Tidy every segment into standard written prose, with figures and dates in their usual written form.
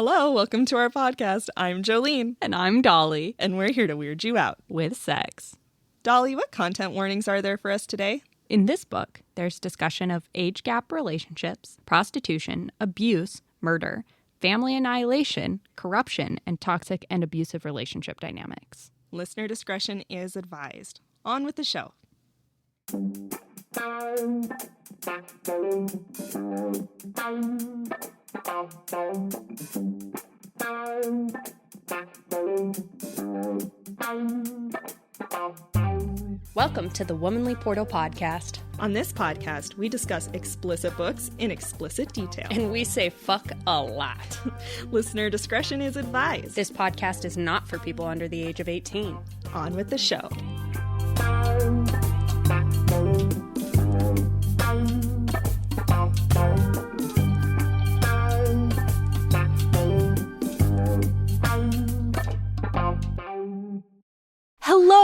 Hello, welcome to our podcast. I'm Jolene. And I'm Dolly. And we're here to weird you out. With sex. Dolly, what content warnings are there for us today? In this book, there's discussion of age gap relationships, prostitution, abuse, murder, family annihilation, corruption, and toxic and abusive relationship dynamics. Listener discretion is advised. On with the show. Welcome to the Womanly Portal podcast. On this podcast, we discuss explicit books in explicit detail. And we say fuck a lot. Listener discretion is advised. This podcast is not for people under the age of 18. On with the show.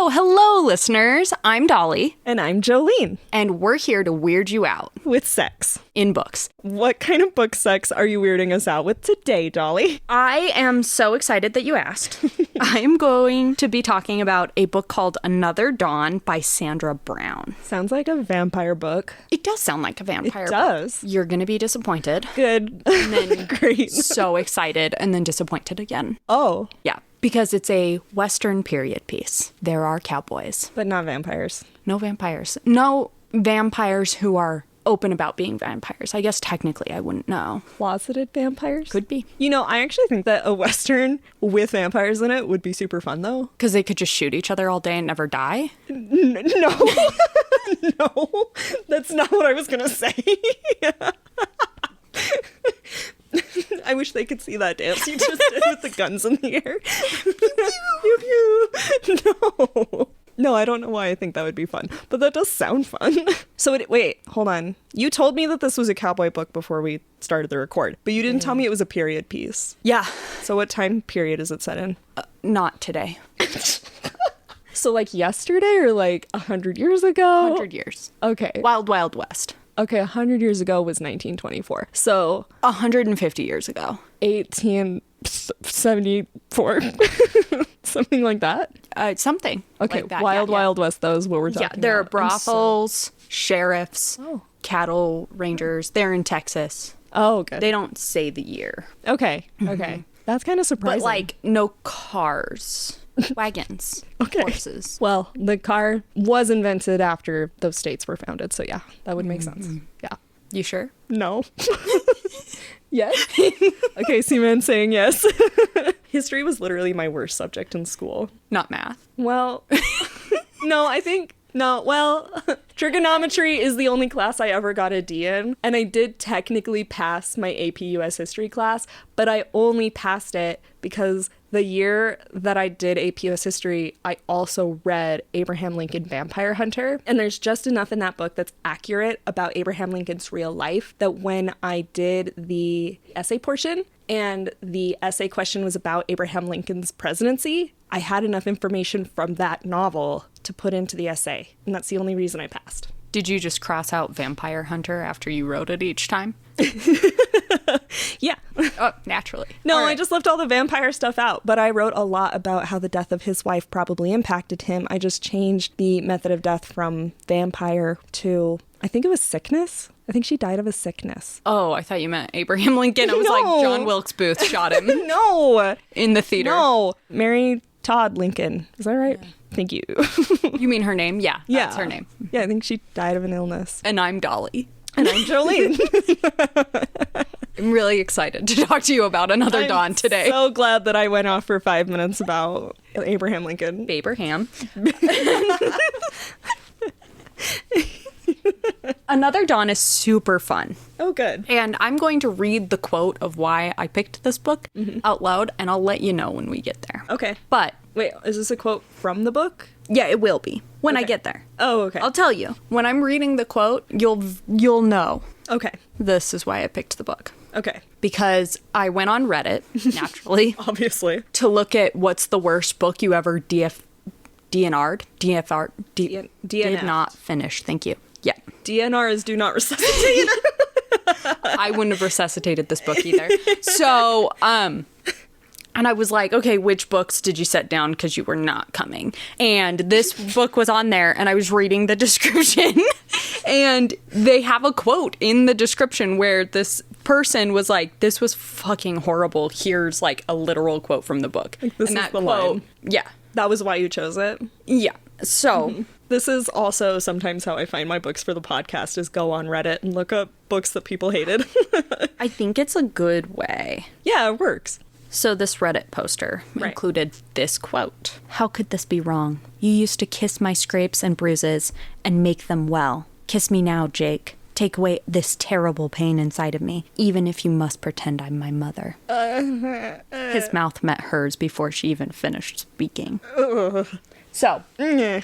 Hello, listeners. I'm Dolly. And I'm Jolene. And we're here to weird you out. With sex. In books. What kind of book sex are you weirding us out with today, Dolly? I am so excited that you asked. I am going to be talking about a book called Another Dawn by Sandra Brown. Sounds like a vampire book. It does sound like a vampire book. It does. You're going to be disappointed. Good. And then Great. So excited and then disappointed again. Oh. Yeah. Because it's a Western period piece. There are cowboys. But not vampires. No vampires. No vampires who are open about being vampires. I guess technically I wouldn't know. Closeted vampires? Could be. You know, I actually think that a Western with vampires in it would be super fun, though. Because they could just shoot each other all day and never die? No. No. That's not what I was going to say. I wish they could see that dance you just did with the guns in the air. Pew, pew. No. No, I don't know why I think that would be fun, but that does sound fun. So wait, hold on. You told me that this was a cowboy book before we started the record, but you didn't tell me it was a period piece. Yeah. So what time period is it set in? Not today. So like yesterday or like 100 years ago? 100 years. Okay. Wild, Wild West. Okay, 100 years ago was 1924. So 150 years ago. 1874. Something like that? Something. Okay, like that. Wild, yeah. Wild West, that was what we're talking about. Yeah, there are brothels, sheriffs, cattle rangers. They're in Texas. Oh, good. They don't say the year. Okay, okay. That's kind of surprising. But like, no cars. Wagons. Okay. Horses. Well, the car was invented after those states were founded, so yeah, that would make sense. Yeah. You sure? No. Yes? Okay, C Mann saying yes. History was literally my worst subject in school. Not math. Well, trigonometry is the only class I ever got a D in, and I did technically pass my AP US History class, but I only passed it because the year that I did AP US History, I also read Abraham Lincoln Vampire Hunter, and there's just enough in that book that's accurate about Abraham Lincoln's real life that when I did the essay portion, and the essay question was about Abraham Lincoln's presidency, I had enough information from that novel to put into the essay, and that's the only reason I passed. Did you just cross out Vampire Hunter after you wrote it each time? Yeah. Oh, naturally. No, right. I just left all the vampire stuff out, but I wrote a lot about how the death of his wife probably impacted him. I just changed the method of death from vampire to, I think it was sickness. I think she died of a sickness. Oh, I thought you meant Abraham Lincoln. I was like, John Wilkes Booth shot him. No. In the theater. No. Mary Todd Lincoln. Is that right? Yeah. Thank you. You mean her name? Yeah, that's her name. Yeah, I think she died of an illness. And I'm Dolly. And I'm Jolene. I'm really excited to talk to you about Another Dawn today. I'm so glad that I went off for 5 minutes about Abraham Lincoln. Abraham. Another Dawn is super fun. Oh, good. And I'm going to read the quote of why I picked this book out loud, and I'll let you know when we get there. Okay. But wait, is this a quote from the book? Yeah, it will be when I get there. Oh, okay. I'll tell you. When I'm reading the quote, you'll know. Okay. This is why I picked the book. Okay. Because I went on Reddit, naturally. Obviously. To look at what's the worst book you ever DNR'd? Did not finish. Thank you. Yeah. DNR is do not resuscitate. I wouldn't have resuscitated this book either. So, and I was like, okay, which books did you set down because you were not coming? And this book was on there, and I was reading the description, and they have a quote in the description where this person was like, this was fucking horrible. Here's like a literal quote from the book. This and is that the quote, line. yeah. That was why you chose it? Yeah. So... This is also sometimes how I find my books for the podcast, is go on Reddit and look up books that people hated. I think it's a good way. Yeah, it works. So this Reddit poster included this quote. How could this be wrong? You used to kiss my scrapes and bruises and make them well. Kiss me now, Jake. Take away this terrible pain inside of me, even if you must pretend I'm my mother. His mouth met hers before she even finished speaking. So. There's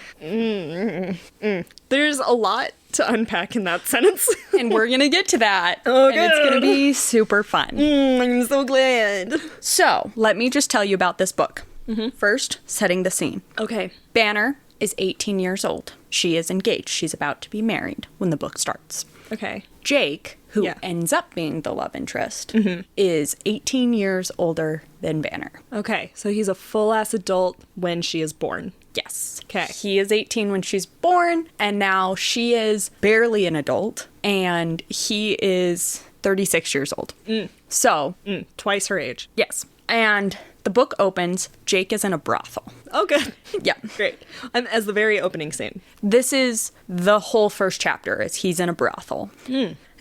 a lot to unpack in that sentence. And we're going to get to that. Okay. And it's going to be super fun. I'm so glad. So, let me just tell you about this book. First, setting the scene. Okay. Banner is 18 years old. She is engaged. She's about to be married when the book starts. Okay. Jake, who ends up being the love interest, is 18 years older than Banner. Okay, so he's a full-ass adult when she is born. Yes. Okay. He is 18 when she's born, and now she is barely an adult, and he is 36 years old. So. Twice her age. Yes. And the book opens, Jake is in a brothel. Oh, good. Yeah. Great. And as the very opening scene. This is the whole first chapter, is he's in a brothel.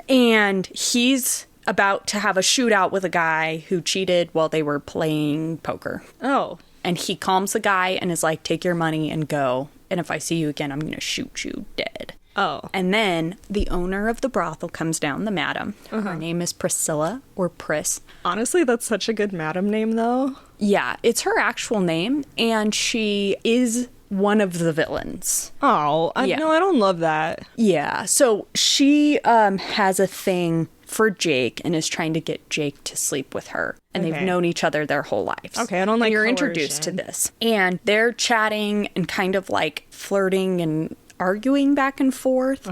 And he's about to have a shootout with a guy who cheated while they were playing poker. Oh. And he calms the guy and is like, take your money and go. And if I see you again, I'm going to shoot you dead. Oh. And then the owner of the brothel comes down, the madam. Her name is Priscilla, or Pris. Honestly, that's such a good madam name, though. Yeah, it's her actual name, and she is one of the villains. Oh, no, I don't love that. Yeah, so she has a thing for Jake and is trying to get Jake to sleep with her. And they've known each other their whole lives. Okay, I don't like and you're coercion. introduced to this. And they're chatting and kind of like flirting and arguing back and forth.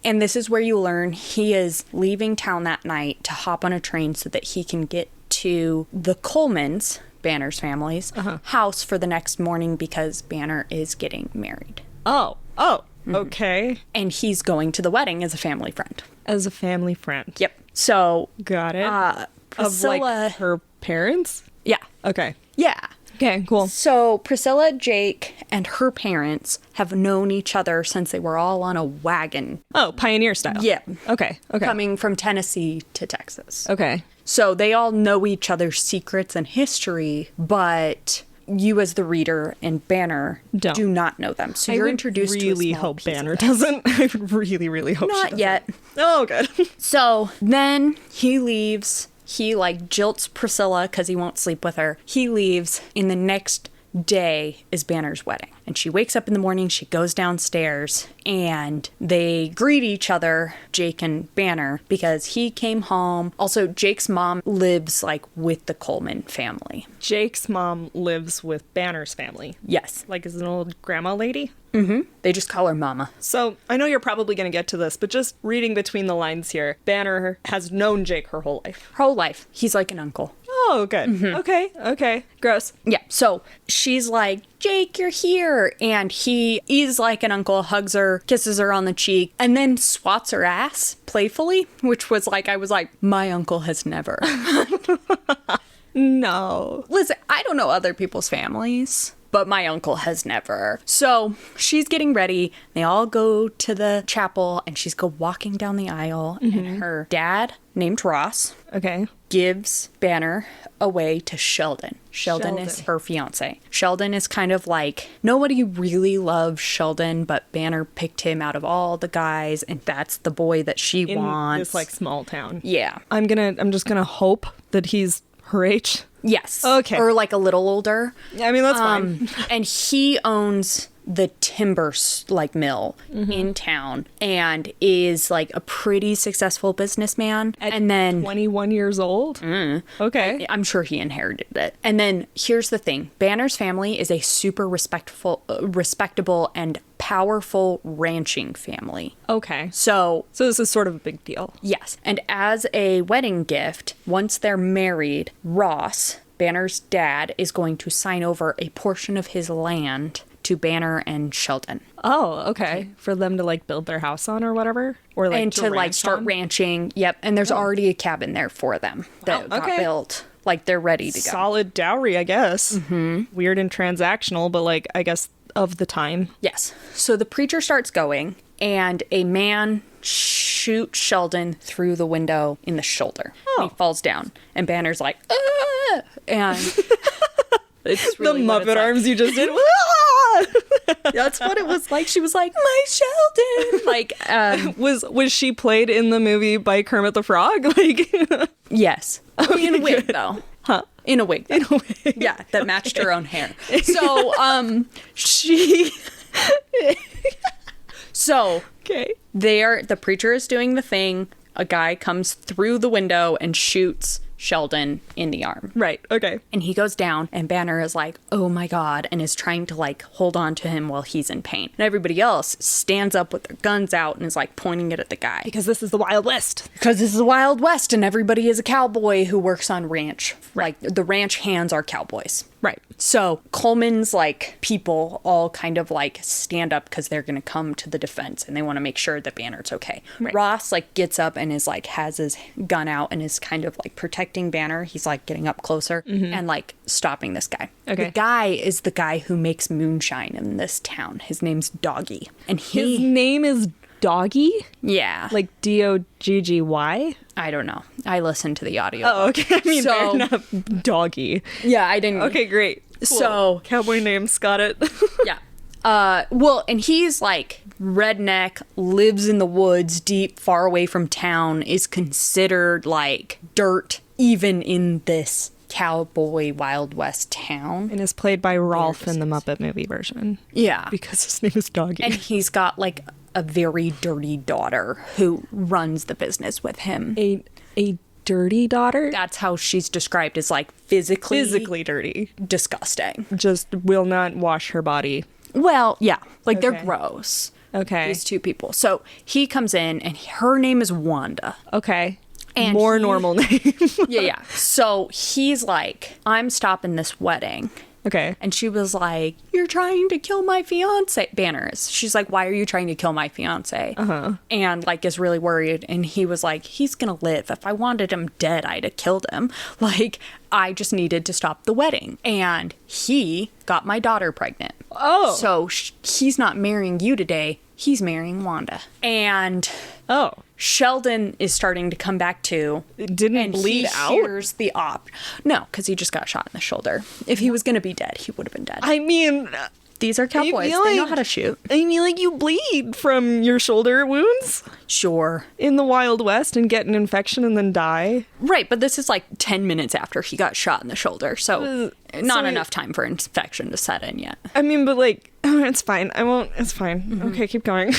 And this is where you learn he is leaving town that night to hop on a train so that he can get to the Colemans, Banner's family's, house for the next morning because Banner is getting married. Oh, okay. And he's going to the wedding as a family friend. As a family friend. Yep. So. Got it. Priscilla. Of, like, her parents? Yeah. Okay. Yeah. Okay, cool. So Priscilla, Jake, and her parents have known each other since they were all on a wagon. Oh, pioneer style. Yeah. Okay. Coming from Tennessee to Texas. Okay. So they all know each other's secrets and history, but you as the reader and Banner do not know them. So you're introduced to a really small hope piece of Banner that. doesn't. I really, really hope she Not doesn't. yet. Oh, good. So then he leaves. He like jilts Priscilla because he won't sleep with her. He leaves. In the next day is Banner's wedding. And she wakes up in the morning, she goes downstairs, and they greet each other, Jake and Banner, because he came home. Also, Jake's mom lives like with the Coleman family. Jake's mom lives with Banner's family. Yes. Like, is an old grandma lady? They just call her Mama. So, I know you're probably going to get to this, but just reading between the lines here, Banner has known Jake her whole life. Her whole life. He's like an uncle. Oh, good. Okay. Gross. Yeah, so she's like, Jake, you're here. And he is like an uncle, hugs her, kisses her on the cheek, and then swats her ass playfully, which was like, I was like, my uncle has never. No. Listen, I don't know other people's families, but my uncle has never. So she's getting ready. They all go to the chapel, and she's go walking down the aisle, and her dad, named Ross, gives Banner away to Sheldon. Sheldon is her fiance. Sheldon is kind of like, nobody really loves Sheldon, but Banner picked him out of all the guys, and that's the boy that she wants. In this, like, small town. Yeah. I'm just gonna hope that he's her age. Yes. Okay. Or like a little older. I mean, that's fine. And he owns the timber like mill in town and is like a pretty successful businessman. And then 21 years old. Okay. I'm sure he inherited it. And then here's the thing. Banner's family is a super respectable and powerful ranching family. Okay. So, So this is sort of a big deal. yes. And as a wedding gift, once they're married, Ross, Banner's dad, is going to sign over a portion of his land to Banner and Sheldon. Oh, okay. For them to like build their house on or whatever? Or like And to like ranch start on? ranching. Yep. And there's already a cabin there for them that Wow, got okay. built. Like they're ready to go. Solid dowry, I guess. Mm-hmm. Weird and transactional, but like, I guess of the time. Yes. So the preacher starts going, and a man shoots Sheldon through the window in the shoulder. Oh. He falls down, and Banner's like, "Ah!" And it's really the what it's Muppet like. arms you just did. That's what it was like. She was like, "My Sheldon!" Like, Was she played in the movie by Kermit the Frog? Like, yes. In a wig, though. huh? In a wig, though. In a way. Yeah, that matched her own hair. So, she... So, Okay. the preacher is doing the thing. A guy comes through the window and shoots Sheldon in the arm. Right. Okay. And he goes down, and Banner is like, oh my God, and is trying to like hold on to him while he's in pain. And everybody else stands up with their guns out and is like pointing it at the guy. Because this is the Wild West. Because this is the Wild West, and everybody is a cowboy who works on ranch. Like, the ranch hands are cowboys. Right. So Coleman's like people all kind of like stand up because they're gonna come to the defense and they want to make sure that Banner's okay. Right. Ross like gets up and is like has his gun out and is kind of like protecting Banner. He's like getting up closer and like stopping this guy. Okay. The guy is the guy who makes moonshine in this town. His name's Doggy, and His name is Doggy? yeah, Like Doggy? I don't know. I listened to the audio. Oh, okay. I mean, So- fair enough. Doggy. Yeah, I didn't. Okay, great. Cool. So- cowboy names, got it. Yeah. Well, and he's like redneck, lives in the woods, deep, far away from town, is considered like dirt, even in this cowboy Wild West town. And is played by Rolf in the Muppet movie version. Yeah. Because his name is Doggy. And he's got like a very dirty daughter who runs the business with him. a dirty daughter? That's how she's described as like physically dirty. disgusting. Just will not wash her body. Well, yeah, like they're Okay. gross. Okay. These two people. So he comes in and her name is Wanda. Okay. And More he- normal name. Yeah. So he's like, I'm stopping this wedding. Okay. And she was like, you're trying to kill my fiance. Banners. She's like, why are you trying to kill my fiance? And like is really worried. And he was like, he's going to live. If I wanted him dead, I'd have killed him. Like, I just needed to stop the wedding. And he got my daughter pregnant. Oh. So he's not marrying you today. He's marrying Wanda. And Oh. Sheldon is starting to come back too. It didn't And bleed he out? hears the No, because he just got shot in the shoulder. If he was going to be dead, he would have been dead. I mean, These are cowboys. feel They know like- how to shoot. like you bleed from your shoulder wounds Sure. in the Wild West and get an infection and then die. Right, but this is like 10 minutes after he got shot in the shoulder. So not so enough time for infection to set in yet. I mean, but like, it's fine. I won't. It's fine. Okay, keep going.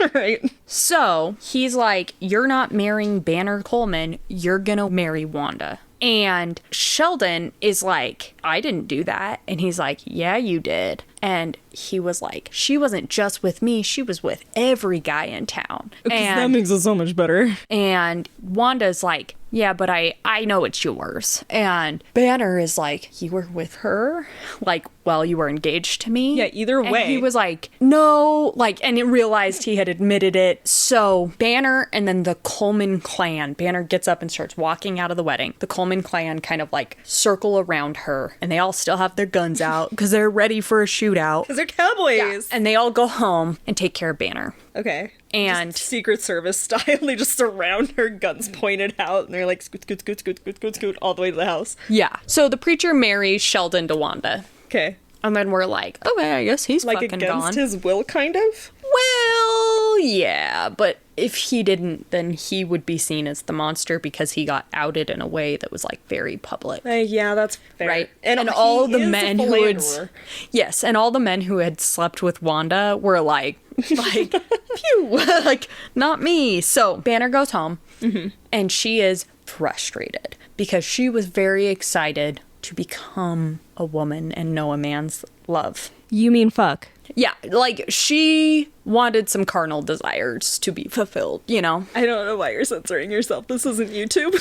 All right. So he's like, you're not marrying Banner Coleman. You're going to marry Wanda. And Sheldon is like, I didn't do that. And he's like, yeah, you did. And he was like, she wasn't just with me. She was with every guy in town. That And, makes it so much better. and Wanda's like, yeah, but I know it's yours. And Banner is like, you were with her? Like, while you were engaged to me? Yeah, either And way. he was like, no, like, and he realized he had admitted it. So Banner and then the Coleman clan, Banner gets up and starts walking out of the wedding. The Coleman clan kind of like circle around her, and they all still have their guns out because they're ready for a shootout. Because they're cowboys. And they all go home and take care of Banner. Okay. And- Just Secret Service style, they just surround her, guns pointed out, and they're like, scoot, scoot, scoot, scoot, scoot, scoot, scoot, all the way to the house. Yeah. So the preacher marries Sheldon to Wanda. Okay. And then we're like, okay, I guess he's Like fucking against gone. his will, kind of? Well, yeah, but if he didn't, then he would be seen as the monster because he got outed in a way that was like very public. Yeah, that's fair. Right. And, all he the is a men who had philanderer. Yes, and all the men who had slept with Wanda were like phew, like not me. So Banner goes home and she is frustrated because she was very excited to become a woman and know a man's love. You mean fuck? Yeah, like she wanted some carnal desires to be fulfilled, you know? I don't know why you're censoring yourself. This isn't YouTube.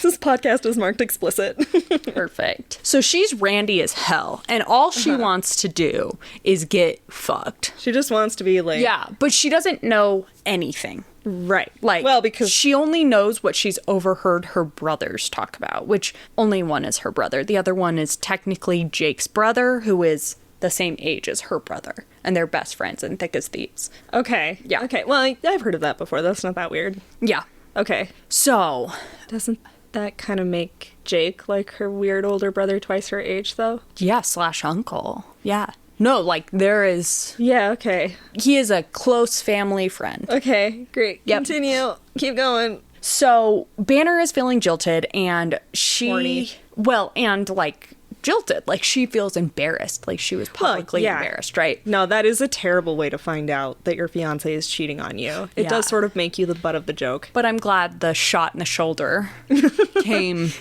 This podcast is marked explicit. Perfect. So she's randy as hell, and all she wants to do is get fucked. She just wants to be like... Yeah, but she doesn't know anything. Right. Like, well, because she only knows what she's overheard her brothers talk about, which only one is her brother. The other one is technically Jake's brother, who is the same age as her brother, and they're best friends and thick as thieves. Okay. Yeah. Okay. Well, I've heard of that before. That's not that weird. Yeah. Okay. So, Doesn't that kind of make Jake like her weird older brother twice her age, though? yeah, / uncle. Yeah. No, like, there is... Yeah, okay. He is a close family friend. Okay, great. Yep. Continue. Keep going. So, Banner is feeling jilted, and she... Horny. Well, and, like, jilted. Like, she feels embarrassed. Like, she was publicly yeah. embarrassed, right? No, that is a terrible way to find out that your fiance is cheating on you. It Yeah. does sort of make you the butt of the joke. But I'm glad the shot in the shoulder came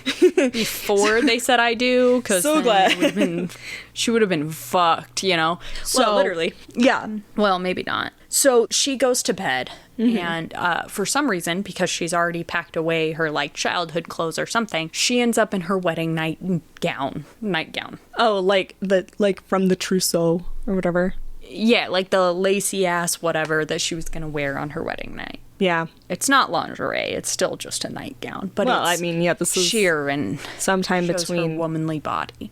before they said I do, because So glad. she would have been fucked, you know? So, Well, literally. Yeah. Well, maybe not. So she goes to bed, and for some reason, because she's already packed away her, like, childhood clothes or something, she ends up in her wedding nightgown. Oh, like from the trousseau or whatever. Yeah, like the lacy ass whatever that she was going to wear on her wedding night. Yeah. It's not lingerie, it's still just a nightgown. But Well, it's I mean, yeah, this is sheer and sometime shows between her womanly body.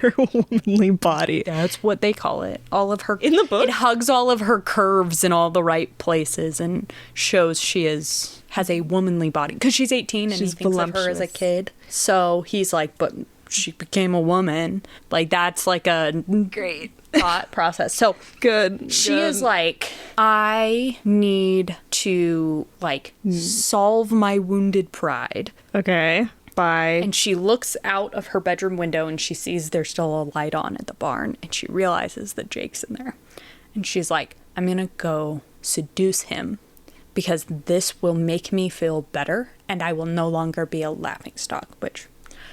her womanly body. That's what they call it. All of her In the book? it hugs all of her curves in all the right places and shows she has a womanly body because she's 18 and She's he thinks of her as a voluptuous. kid. So he's like, but she became a woman. Like that's like a Great. thought process. So Good. she good. is like, I need to like solve my wounded pride. Okay. Bye. And she looks out of her bedroom window and she sees there's still a light on at the barn. And she realizes that Jake's in there. And she's like, I'm going to go seduce him because this will make me feel better and I will no longer be a laughingstock, which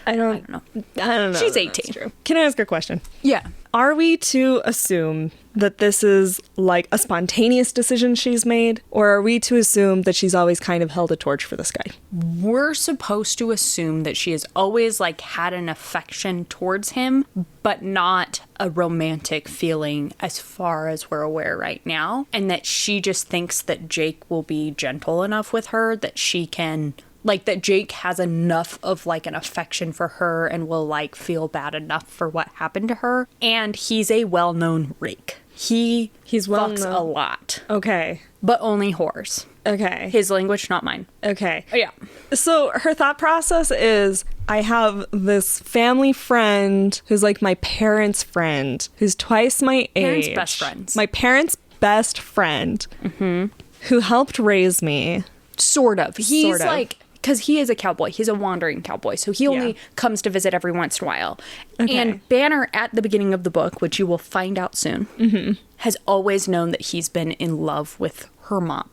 I don't I don't know. I don't know. She's that 18. that's true. Can I ask a question? Yeah. Are we to assume that this is like a spontaneous decision she's made, or are we to assume that she's always kind of held a torch for this guy? We're supposed to assume that she has always like had an affection towards him, but not a romantic feeling as far as we're aware right now. And that she just thinks that Jake will be gentle enough with her that she can like that Jake has enough of like an affection for her and will like feel bad enough for what happened to her. And he's a well-known rake. He's well fucks known. a lot, Okay. but only whores. Okay. His language, not mine. Okay. Oh, yeah. So her thought process is, I have this family friend who's like my parents' friend, who's twice my age. Parents' best friends. My parents' best friend, who helped raise me. Sort of. He's Sort of. like, because he is a cowboy. He's a wandering cowboy. So he only Yeah. comes to visit every once in a while. Okay. And Banner, at the beginning of the book, which you will find out soon, has always known that he's been in love with her mom.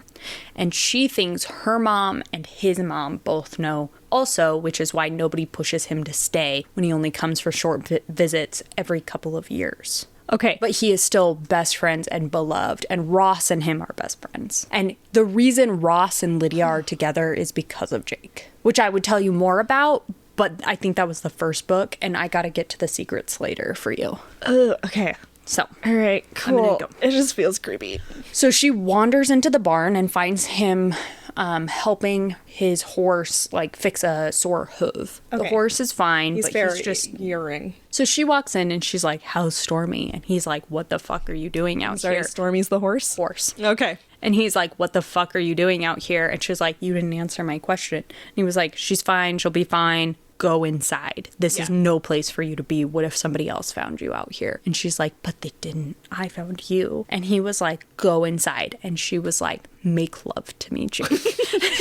And she thinks her mom and his mom both know also, which is why nobody pushes him to stay when he only comes for short visits every couple of years. Okay. But he is still best friends and beloved, and Ross and him are best friends. And the reason Ross and Lydia are together is because of Jake, which I would tell you more about, but I think that was the first book, and I gotta get to the secrets later for you. Okay. So, All right. gonna Cool. go. It just feels creepy. so she wanders into the barn and finds him helping his horse like fix a sore hoof. The Okay. horse is fine, He's but very he's just earring. So she walks in and she's like, "How's Stormy?" And he's like, "What the fuck are you doing out Sorry, here?" Stormy's the horse? Horse. Okay. And he's like, "What the fuck are you doing out here?" And she's like, "You didn't answer my question." And he was like, "She's fine. She'll be fine. Go inside. This is Yeah. no place for you to be. What if somebody else found you out here?" And she's like, "But they didn't. I found you." And he was like, "Go inside." And she was like, "Make love to me, Jake."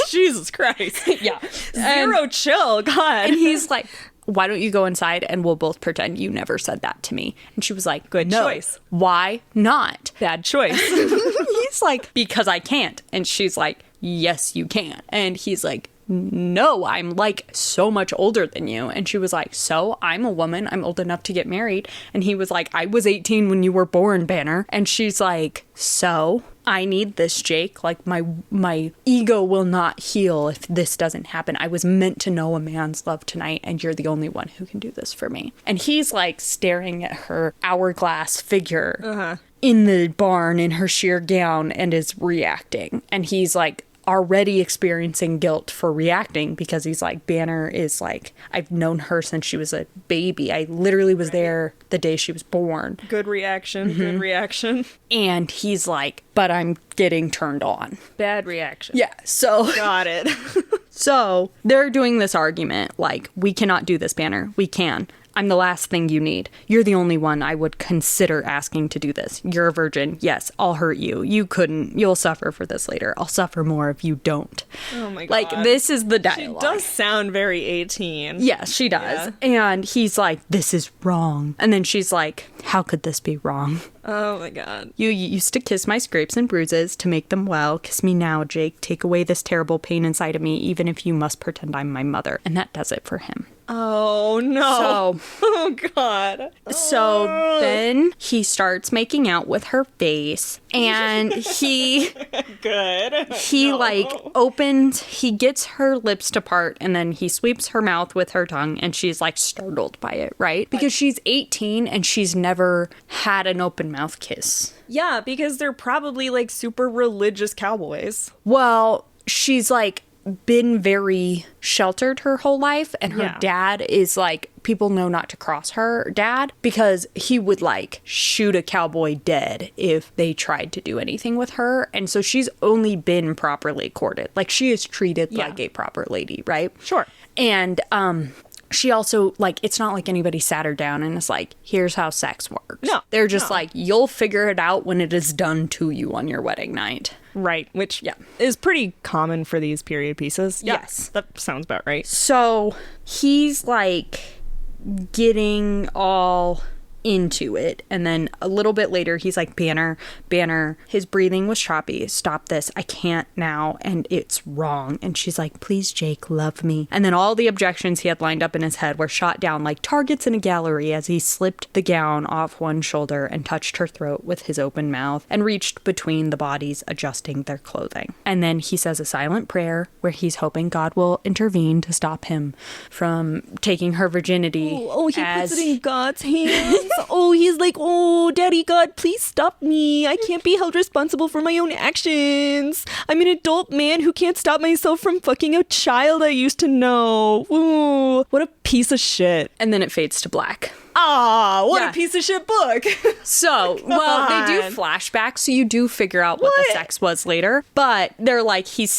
Jesus Christ. Yeah. Zero chill. God. And he's like, "Why don't you go inside and we'll both pretend you never said that to me?" And she was like, Good "No. choice. Why not?" Bad choice. He's like, "Because I can't." And she's like, "Yes, you can." And he's like, no, I'm like so much older than you. And she was like, so I'm a woman. I'm old enough to get married. And he was like, I was 18 when you were born, Banner. And she's like, so I need this, Jake. Like my ego will not heal if this doesn't happen. I was meant to know a man's love tonight, and you're the only one who can do this for me. And he's like staring at her hourglass figure in the barn in her sheer gown and is reacting. And he's like already experiencing guilt for reacting because he's like, Banner is like, I've known her since she was a baby. I literally was there the day she was born. Good reaction. Good reaction. And he's like, but I'm getting turned on. Bad reaction. Yeah. So Got it. so they're doing this argument like, we cannot do this, Banner. We can. I'm the last thing you need. You're the only one I would consider asking to do this. You're a virgin. Yes, I'll hurt you. You couldn't. You'll suffer for this later. I'll suffer more if you don't. Oh my God. Like, this is the dialogue. She does sound very 18. Yes, she does. Yeah. And he's like, this is wrong. And then she's like, how could this be wrong? Oh my God. You used to kiss my scrapes and bruises to make them well. Kiss me now, Jake. Take away this terrible pain inside of me, even if you must pretend I'm my mother. And that does it for him. Oh no. Oh God. So then he starts making out with her face, and he he gets her lips to part, and then he sweeps her mouth with her tongue, and she's like startled by it, right? Because she's 18 and she's never had an open mouth kiss. Yeah, because they're probably like super religious cowboys. Well, she's like been very sheltered her whole life, and her dad is like, people know not to cross her dad because he would like shoot a cowboy dead if they tried to do anything with her. And so she's only been properly courted. Like, she is treated like a proper lady, right? Sure. And she also, like, it's not like anybody sat her down and is like, here's how sex works. No. They're just like, you'll figure it out when it is done to you on your wedding night. Right, which is pretty common for these period pieces. Yeah, yes. That sounds about right. So he's like getting all into it, and then a little bit later he's like, Banner, his breathing was choppy, stop this, I can't now, and it's wrong. And she's like, please, Jake, love me. And then all the objections he had lined up in his head were shot down like targets in a gallery as he slipped the gown off one shoulder and touched her throat with his open mouth and reached between the bodies, adjusting their clothing. And then he says a silent prayer where he's hoping God will intervene to stop him from taking her virginity. He puts it in God's hands. Oh, he's like, oh, Daddy God, please stop me. I can't be held responsible for my own actions. I'm an adult man who can't stop myself from fucking a child I used to know. Ooh, what a piece of shit. And then it fades to black. Ah, what a piece of shit book. So, well, they do flashbacks, so you do figure out what the sex was later. But they're like, he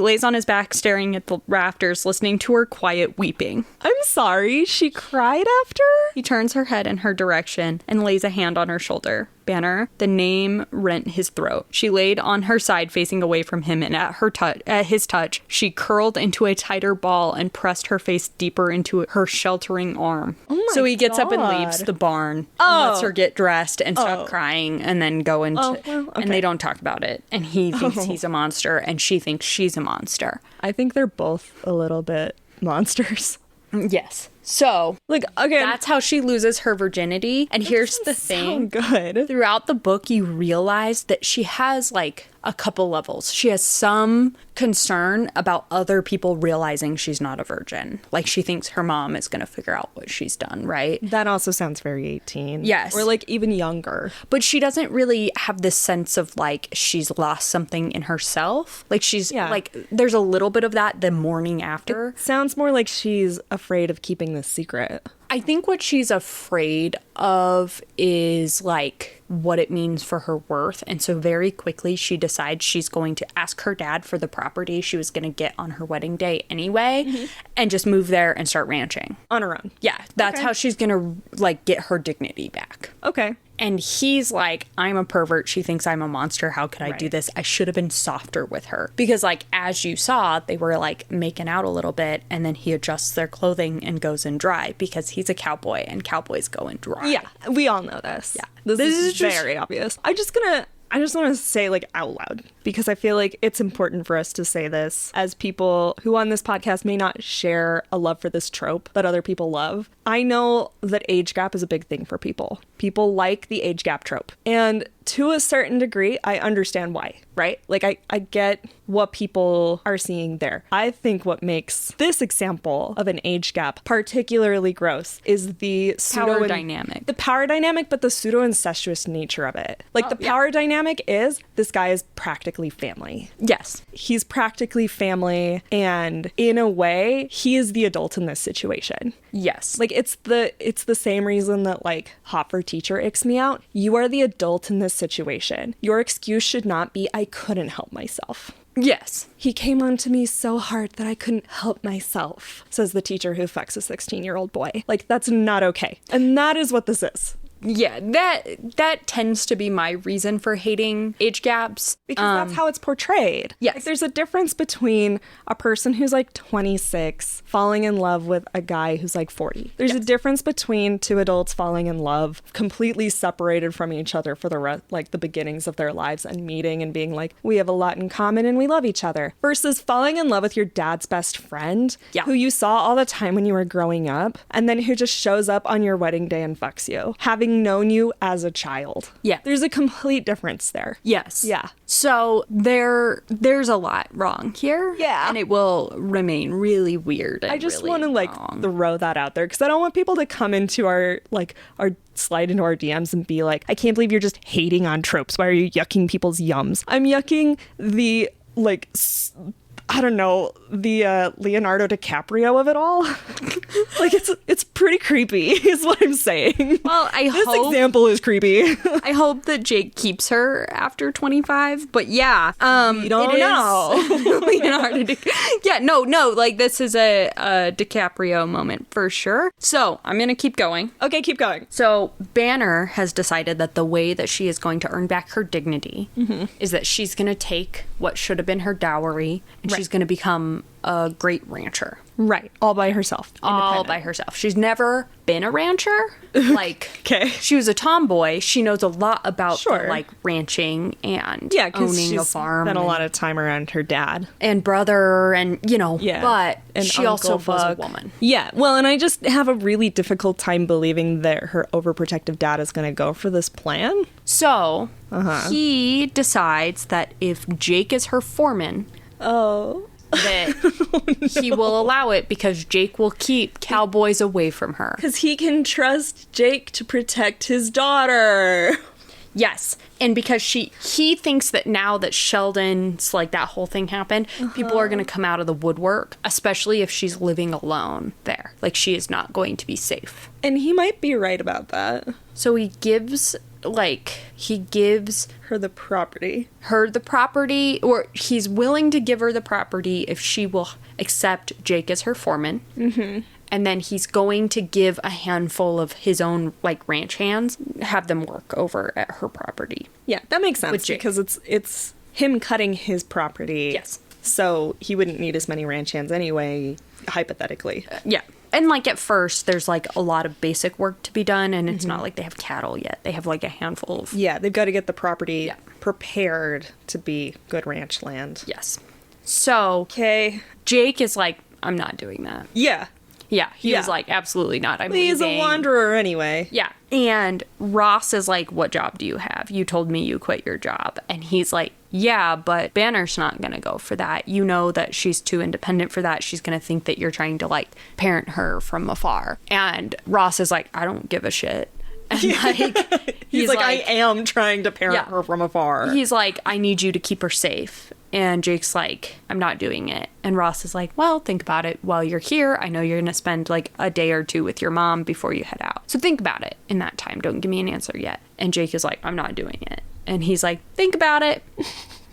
lays on his back staring at the rafters, listening to her quiet weeping. I'm sorry, she cried after? He turns her head in her direction and lays a hand on her shoulder. Banner, the name rent his throat. She laid on her side facing away from him, and at his touch, she curled into a tighter ball and pressed her face deeper into her sheltering arm. So he gets up and leaves the barn and lets her get dressed and stop crying and then go into and they don't talk about it. And he thinks he's a monster and she thinks she's a monster. I think they're both a little bit monsters. Yes. So, like, again, that's how she loses her virginity. And here's the thing. Good. Throughout the book, you realize that she has, like, a couple levels. She has some concern about other people realizing she's not a virgin. Like, she thinks her mom is going to figure out what she's done, right? That also sounds very 18. Yes. Or, like, even younger. But she doesn't really have this sense of, like, she's lost something in herself. Like, she's, like, there's a little bit of that the morning after. It sounds more like she's afraid of keeping this secret. I think what she's afraid of is, like, what it means for her worth. And so very quickly she decides she's going to ask her dad for the property she was going to get on her wedding day anyway, and just move there and start ranching. On her own. Yeah, that's how she's going to, like, get her dignity back. Okay. And he's like, I'm a pervert. She thinks I'm a monster. How could I do this? I should have been softer with her. Because, like, as you saw, they were, like, making out a little bit. And then he adjusts their clothing and goes in dry. Because he's a cowboy and cowboys go in dry. Yeah, we all know this. Yeah. This is just very obvious. I'm just gonna I just want to say like out loud, because I feel like it's important for us to say this as people who on this podcast may not share a love for this trope that other people love. I know that age gap is a big thing for people. People like the age gap trope. And to a certain degree, I understand why, right? Like I get what people are seeing there. I think what makes this example of an age gap particularly gross is the Power dynamic. The power dynamic, but the pseudo-incestuous nature of it. Like the power dynamic is this guy is practically family. Yes. He's practically family, and in a way, he is the adult in this situation. Yes. Like it's the same reason that like hot for teacher icks me out. You are the adult in this situation. Your excuse should not be I couldn't help myself. Yes. He came on to me so hard that I couldn't help myself, says the teacher who fucks a 16-year-old boy. Like, that's not okay. And that is what this is. Yeah, that tends to be my reason for hating age gaps. Because that's how it's portrayed. Yes. Like, there's a difference between a person who's like 26 falling in love with a guy who's like 40. There's a difference between two adults falling in love, completely separated from each other for the beginnings of their lives, and meeting and being like, we have a lot in common and we love each other, versus falling in love with your dad's best friend, who you saw all the time when you were growing up, and then who just shows up on your wedding day and fucks you, having known you as a child. Yeah. There's a complete difference there. Yes. Yeah. So there's a lot wrong here. Yeah. And it will remain really weird. And I just really want to like wrong. throw that out there because I don't want people to come into our slide into our DMs and be like, I can't believe you're just hating on tropes. Why are you yucking people's yums? I'm yucking the I don't know, the Leonardo DiCaprio of it all. Like, it's pretty creepy, is what I'm saying. Well, this example is creepy. I hope that Jake keeps her after 25, but yeah. We don't know. Leonardo no, like, this is a DiCaprio moment for sure. So, I'm gonna keep going. Okay, keep going. So, Banner has decided that the way that she is going to earn back her dignity is that she's gonna take what should have been her dowry, and she's going to become a great rancher. Right. All by herself. All by herself. She's never been a rancher. Like, okay. She was a tomboy. She knows a lot about like ranching and owning a farm. Spent a lot of time around her dad and brother, and but and she also Uncle was Buck. a woman. Yeah. Well, and I just have a really difficult time believing that her overprotective dad is going to go for this plan. So he decides that if Jake is her foreman, that he will allow it because Jake will keep cowboys away from her. Because he can trust Jake to protect his daughter. Yes. And because he thinks that now that Sheldon's, like, that whole thing happened, people are going to come out of the woodwork, especially if she's living alone there. Like, she is not going to be safe. And he might be right about that. So he gives her the property. Or he's willing to give her the property if she will accept Jake as her foreman. Mm-hmm. And then he's going to give a handful of his own, like, ranch hands, have them work over at her property. Yeah, that makes sense because it's him cutting his property. Yes. So he wouldn't need as many ranch hands anyway, hypothetically. Yeah. And, like, at first, there's, like, a lot of basic work to be done, and it's not like they have cattle yet. They have, like, a handful of... Yeah, they've got to get the property prepared to be good ranch land. Yes. So... Okay. Jake is like, I'm not doing that. Yeah. Yeah, he was like, absolutely not. He's a wanderer anyway. Yeah. And Ross is like, what job do you have? You told me you quit your job. And he's like, yeah, but Banner's not going to go for that. You know that she's too independent for that. She's going to think that you're trying to, like, parent her from afar. And Ross is like, I don't give a shit. And, like, he's like, I am trying to parent her from afar. He's like, I need you to keep her safe. And Jake's like, I'm not doing it. And Ross is like, well, think about it while you're here. I know you're going to spend like a day or two with your mom before you head out. So think about it in that time. Don't give me an answer yet. And Jake is like, I'm not doing it. And he's like, think about it.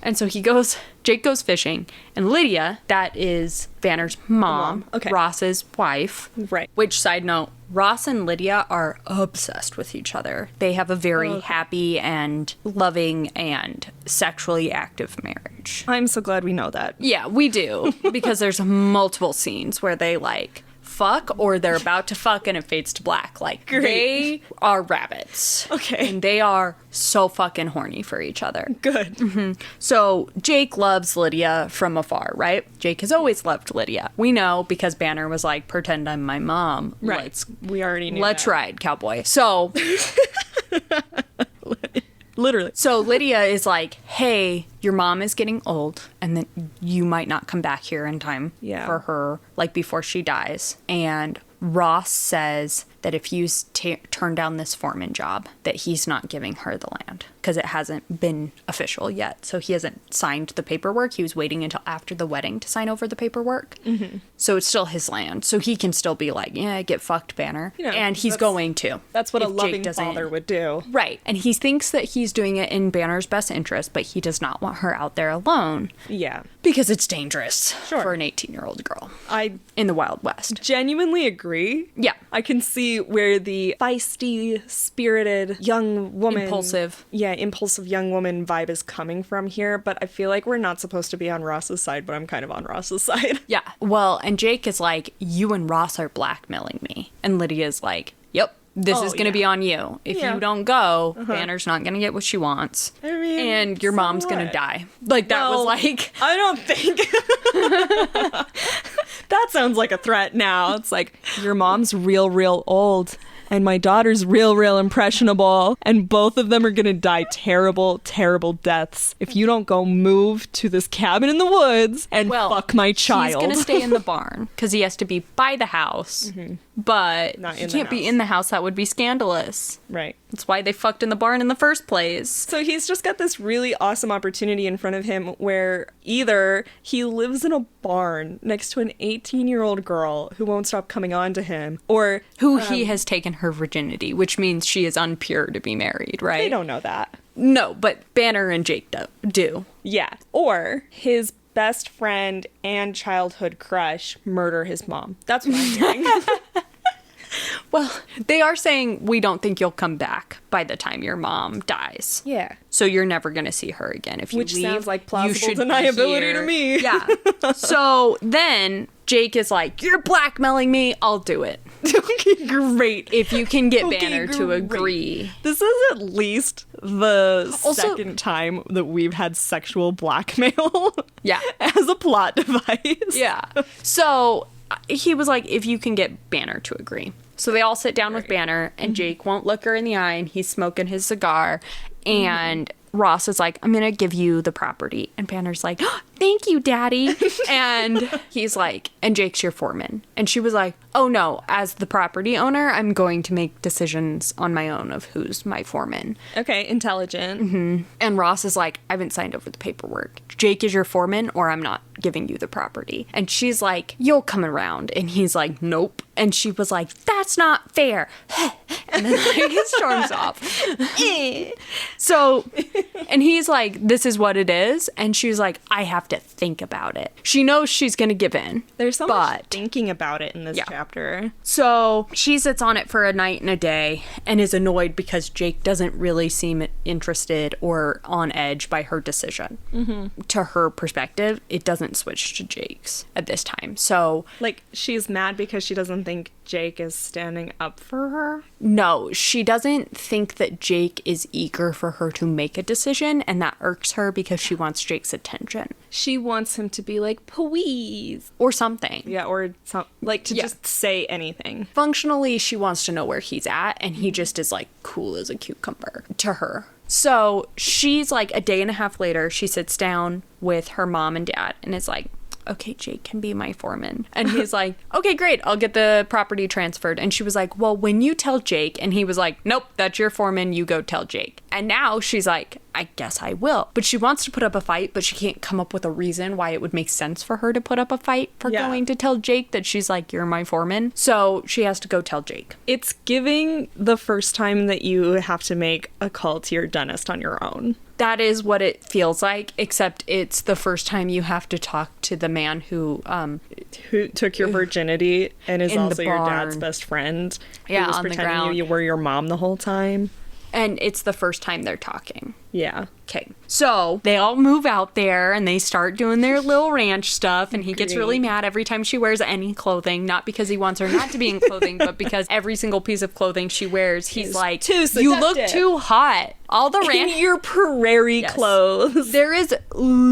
And so Jake goes fishing. And Lydia, that is Banner's mom, Ross's wife. Right. Which, side note, Ross and Lydia are obsessed with each other. They have a very happy and loving and sexually active marriage. I'm so glad we know that. Yeah, we do. Because there's multiple scenes where they, like, fuck or they're about to fuck, and it fades to black. Like, they are rabbits. Okay. And they are so fucking horny for each other. Good. So Jake loves Lydia from afar, right? Jake has always loved Lydia. We know because Banner was like, pretend I'm my mom. Right. We already knew Let's that. ride, cowboy. So... Literally. So Lydia is like, hey, your mom is getting old, and then you might not come back here in time for her, like, before she dies. And Ross says that if you turn down this foreman job, that he's not giving her the land because it hasn't been official yet. So he hasn't signed the paperwork. He was waiting until after the wedding to sign over the paperwork. Mm-hmm. So it's still his land. So he can still be like, yeah, get fucked, Banner. You know, and he's going to. That's what a loving father would do. Right. And he thinks that he's doing it in Banner's best interest, but he does not want her out there alone. Yeah. Because it's dangerous for an 18-year-old girl. In the Wild West. Genuinely agree. Yeah. I can see where the feisty, spirited young woman... Impulsive young woman vibe is coming from here, but I feel like we're not supposed to be on Ross's side, but I'm kind of on Ross's side. Yeah. Well, and Jake is like, you and Ross are blackmailing me. And Lydia's like, yep. This is going to be on you. If you don't go, Banner's not going to get what she wants. I mean, and your mom's going to die. Like, that was like... I don't think... That sounds like a threat now. It's like, your mom's real old. And my daughter's real impressionable. And both of them are going to die terrible deaths if you don't go move to this cabin in the woods and fuck my child. He's going to stay in the barn because he has to be by the house. Mm-hmm. But he can't be in the house. That would be scandalous. Right. That's why they fucked in the barn in the first place. So he's just got this really awesome opportunity in front of him where either he lives in a barn next to an 18-year-old girl who won't stop coming on to him, or who he has taken her virginity, which means she is unpure to be married, right? They don't know that. No, but Banner and Jake do. Yeah. Or his best friend and childhood crush murder his mom. That's what I'm hearing. Well, they are saying we don't think you'll come back by the time your mom dies. Yeah. So you're never going to see her again. If you Which leave, sounds like plausible deniability to me. Yeah. So then Jake is like, you're blackmailing me. I'll do it. Okay, great. If you can get Banner to agree. This is at least the second time that we've had sexual blackmail. Yeah. As a plot device. Yeah. So he was like, if you can get Banner to agree. So they all sit down with Banner, and Jake won't look her in the eye, and he's smoking his cigar. And Ross is like, I'm going to give you the property. And Banner's like, oh, thank you, Daddy. And he's like, and Jake's your foreman. And she was like, oh, no, as the property owner, I'm going to make decisions on my own of who's my foreman. Okay, intelligent. Mm-hmm. And Ross is like, I haven't signed over the paperwork. Jake is your foreman, or I'm not giving you the property. And she's like, you'll come around. And he's like, nope. And she was like, that's not fair. And then like, he storms off. So, and he's like, this is what it is. And she's like, I have to think about it. She knows she's going to give in. There's so much thinking about it in this chapter. So she sits on it for a night and a day and is annoyed because Jake doesn't really seem interested or on edge by her decision. Mm-hmm. To her perspective, it doesn't switch to Jake's at this time. So, like, she's mad because she doesn't think Jake is standing up for her? No, she doesn't think that Jake is eager for her to make a decision, and that irks her because she wants Jake's attention. She wants him to be like, please. Or something. Yeah, or like to just say anything. Functionally, she wants to know where he's at, and he just is like cool as a cucumber to her. So she's like, a day and a half later, she sits down with her mom and dad and is like, okay, Jake can be my foreman. And he's like, okay, great, I'll get the property transferred. And she was like, well, when you tell Jake, and he was like, nope, that's your foreman, you go tell Jake. And now she's like, I guess I will. But she wants to put up a fight, but she can't come up with a reason why it would make sense for her to put up a fight for going to tell Jake that she's like, you're my foreman. So she has to go tell Jake. It's giving the first time that you have to make a call to your dentist on your own. That is what it feels like, except it's the first time you have to talk to the man who took your virginity and is also your dad's best friend. Yeah, who was on the pretending ground. you were your mom the whole time. And it's the first time they're talking. Yeah. Okay, so they all move out there and they start doing their little ranch stuff, and he gets really mad every time she wears any clothing, not because he wants her not to be in clothing, but because every single piece of clothing she wears, he's like, too you look seductive. too hot. All the ranch... In your prairie clothes. There is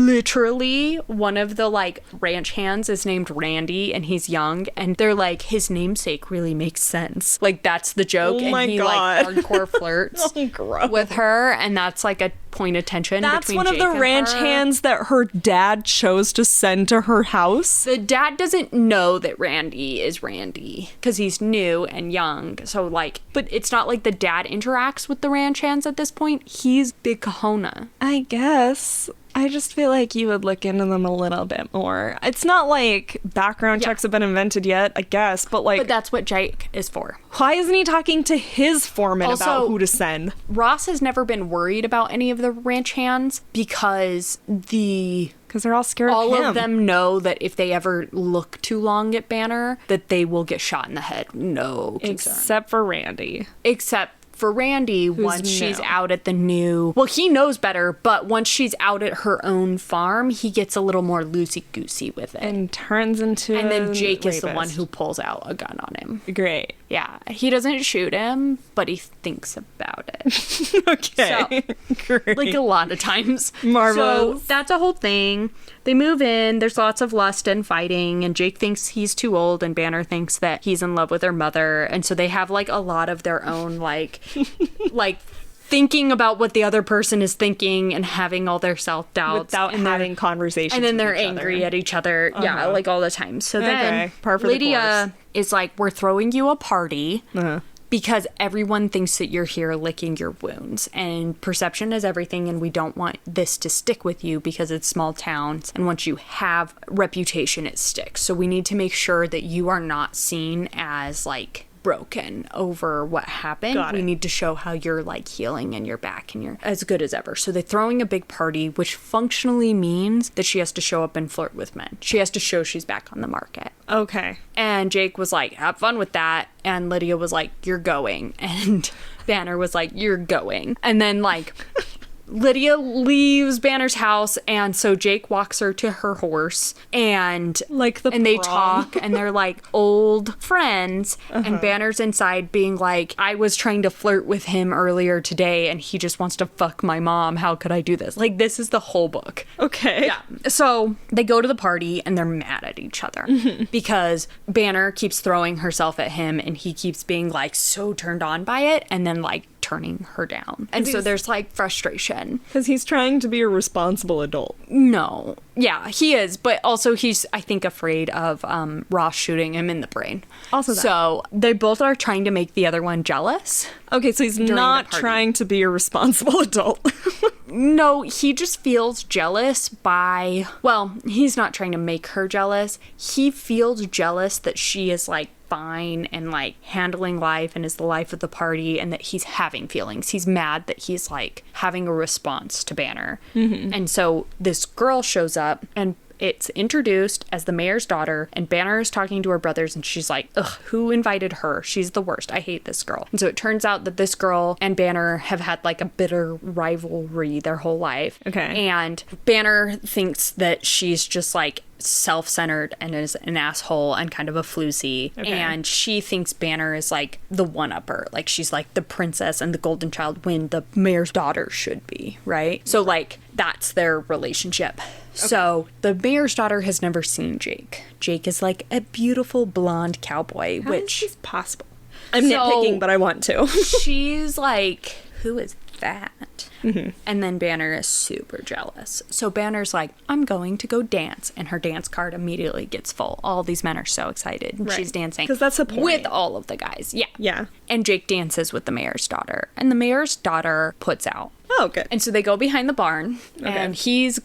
literally one of the, like, ranch hands is named Randy, and he's young, and they're like, his namesake really makes sense. Like, that's the joke, Oh my and he, God. like, hardcore flirts Oh, gross. with her, and that's, like, a point of tension That's between one of Jake the and ranch her. hands that her dad chose to send to her house. The dad doesn't know that Randy is Randy because he's new and young. So, like, but it's not like the dad interacts with the ranch hands at this point. He's Big Kahuna. I guess. I just feel like you would look into them a little bit more. It's not like background checks have been invented yet, I guess, but like, But that's what Jake is for. why isn't he talking to his foreman Also, about who to send? Ross has never been worried about any of the ranch hands because Because they're all scared all of him. of them know that if they ever look too long at Banner, that they will get shot in the head. No concern. Except for Randy. Except for Randy, once she's new. out at the new... Well, he knows better, but once she's out at her own farm, he gets a little more loosey-goosey with it. And turns into And then a Jake is the one rapist. who pulls out a gun on him. Great. Yeah, he doesn't shoot him, but he thinks about it. Okay. Great. Like a lot of times. Marvelous. So that's a whole thing. They move in. There's lots of lust and fighting, and Jake thinks he's too old, and Banner thinks that he's in love with her mother, and so they have like a lot of their own like thinking about what the other person is thinking and having all their self-doubts Without and having conversations and then with they're each angry other. at each other. Yeah, like all the time. So then Okay, par for the Lydia is like, we're throwing you a party Uh-huh. because everyone thinks that you're here licking your wounds, and perception is everything, and we don't want this to stick with you because it's small towns, and once you have reputation, it sticks. So we need to make sure that you are not seen as like broken over what happened. Got it. We need to show how you're like healing and you're back and you're as good as ever. So they're throwing a big party, which functionally means that she has to show up and flirt with men. She has to show she's back on the market. Okay. And Jake was like, have fun with that. And Lydia was like, you're going. And Banner was like, you're going. And then like Lydia leaves Banner's house, and so Jake walks her to her horse, and Like the and they prom. talk, and they're like old friends. And Banner's inside being like, I was trying to flirt with him earlier today, and he just wants to fuck my mom. How could I do this? Like, this is the whole book. Okay. Yeah. So they go to the party and they're mad at each other because Banner keeps throwing herself at him, and he keeps being like so turned on by it, and then like turning her down. And so he's- there's like frustration. Because he's trying to be a responsible adult. No. Yeah, he is, but also he's, I think, afraid of Ross shooting him in the brain. Also that. So they both are trying to make the other one jealous. Okay, so he's the not party. trying to be a responsible adult. No, he just feels jealous by, well, he's not trying to make her jealous. He feels jealous that she is like fine and like handling life and is the life of the party, and that he's having feelings. He's mad that he's like having a response to Banner. And so this girl shows up, and it's introduced as the mayor's daughter, and Banner is talking to her brothers, and she's like, ugh, who invited her? She's the worst. I hate this girl. And so it turns out that this girl and Banner have had like a bitter rivalry their whole life. Okay. And Banner thinks that she's just like self-centered and is an asshole and kind of a floozy. Okay. And she thinks Banner is like the one-upper. Like she's like the princess and the golden child when the mayor's daughter should be, right? So like that's their relationship. So the mayor's daughter has never seen Jake. Jake is like a beautiful blonde cowboy, How is which this possible? I'm So- nitpicking, but I want to. she's like, who is that? And then Banner is super jealous. So Banner's like, I'm going to go dance. And her dance card immediately gets full. All these men are so excited. And Right. she's dancing. 'Cause that's the point. With all of the guys. Yeah. Yeah. And Jake dances with the mayor's daughter. And the mayor's daughter puts out. Oh, good. And so they go behind the barn, and his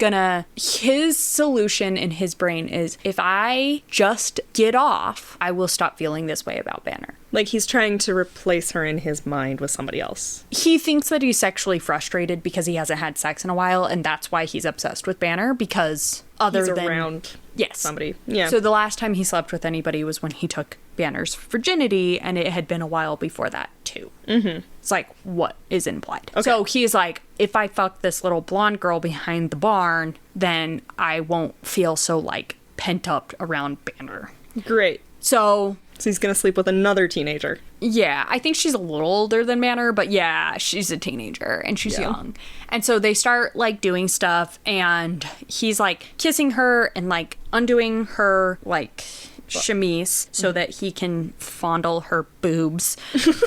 solution in his brain is, if I just get off, I will stop feeling this way about Banner. Like he's trying to replace her in his mind with somebody else. He thinks that he's sexually frustrated because he hasn't had sex in a while, and that's why he's obsessed with Banner, because other He's than around yes somebody. Yeah. So the last time he slept with anybody was when he took Banner's virginity, and it had been a while before that too. It's like what is implied. Okay. So he's like, if I fuck this little blonde girl behind the barn, then I won't feel so like pent up around Banner. Great. So he's gonna sleep with another teenager. yeah, I think she's a little older than Banner, but yeah, she's a teenager and she's young. And so they start like doing stuff, and he's like kissing her and like undoing her like chemise so that he can fondle her boobs.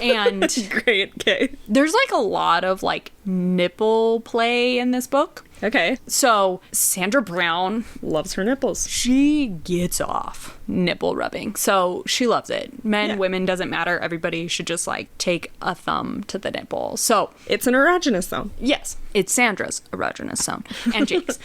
And Great. Okay. there's like a lot of like nipple play in this book. Okay. So Sandra Brown, Loves her nipples. she gets off nipple rubbing. So she loves it. Men, Yeah. women, doesn't matter. Everybody should just like take a thumb to the nipple. So It's an erogenous zone. yes, it's Sandra's erogenous zone and Jake's.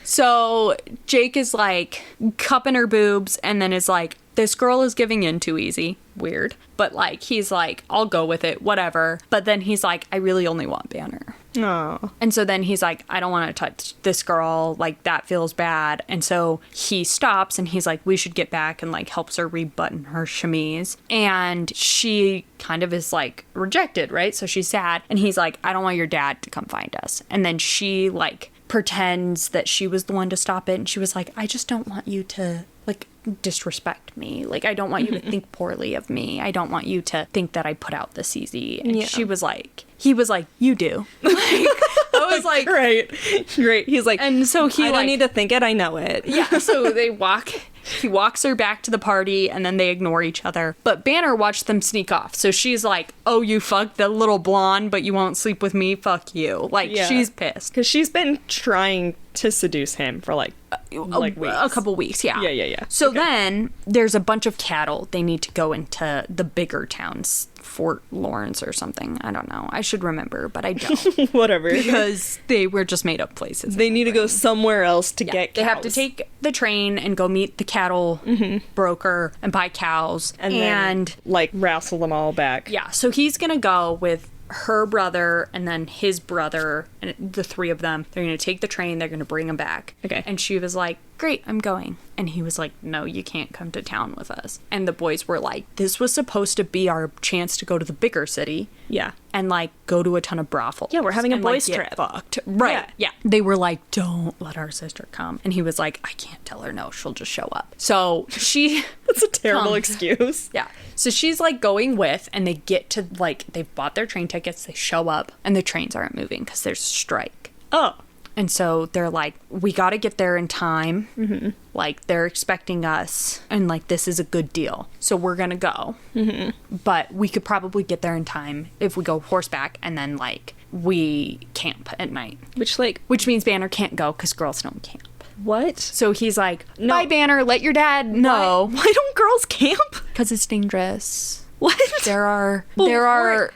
So Jake is like cupping her boobs and then is like, this girl is giving in too easy. Weird. But like, he's like, I'll go with it, whatever. But then he's like, I really only want Banner. Oh. And so then he's like, I don't want to touch this girl. Like, that feels bad. And so he stops and he's like, we should get back, and like helps her rebutton her chemise. And she kind of is like rejected, right? So she's sad. And he's like, I don't want your dad to come find us. And then she like pretends that she was the one to stop it. And she was like, I just don't want you to like disrespect me. Like, I don't want you to think poorly of me. I don't want you to think that I put out this easy. And Yeah. she was like, he was like, you do. Like, I was like, Great. He's like, and so he I like, don't need to think it. I know it. yeah. So they walk. He walks her back to the party, and then they ignore each other. But Banner watched them sneak off. So she's like, oh, you fucked the little blonde, but you won't sleep with me? Fuck you. Like, Yeah. she's pissed. Because she's been trying to seduce him for like weeks. A couple weeks, yeah. Yeah. So then there's a bunch of cattle. They need to go into the bigger towns, Fort Lawrence or something. I don't know. I should remember, but I don't. Whatever. Because they were just made up places. They need to go somewhere else to get They have to cows. take the train and go meet the cattle broker and buy cows. and then, like, wrestle them all back. yeah, so he's going to go with her brother and then his brother, and the three of them. They're going to take the train. They're going to bring him back. Okay. And she was like, great, I'm going. And he was like, no, you can't come to town with us. And the boys were like, this was supposed to be our chance to go to the bigger city. Yeah. And like go to a ton of brothels. Yeah, we're having a and, like, boys' get trip. Fucked. Right. Yeah. Yeah. They were like, don't let our sister come. And he was like, I can't tell her no, she'll just show up. So she That's a terrible Come. excuse. yeah. So she's like going with, and they get to like, they've bought their train tickets, they show up, and the trains aren't moving because there's a strike. Oh. And so they're like, we got to get there in time. Mm-hmm. Like, they're expecting us, and like, this is a good deal. So we're going to go. Mm-hmm. But we could probably get there in time if we go horseback, and then like, we camp at night. Which, like, Which means Banner can't go because girls don't camp. what? So he's like, bye, Banner, let your dad know. Why don't girls camp? Because it's dangerous. What? There are weren't-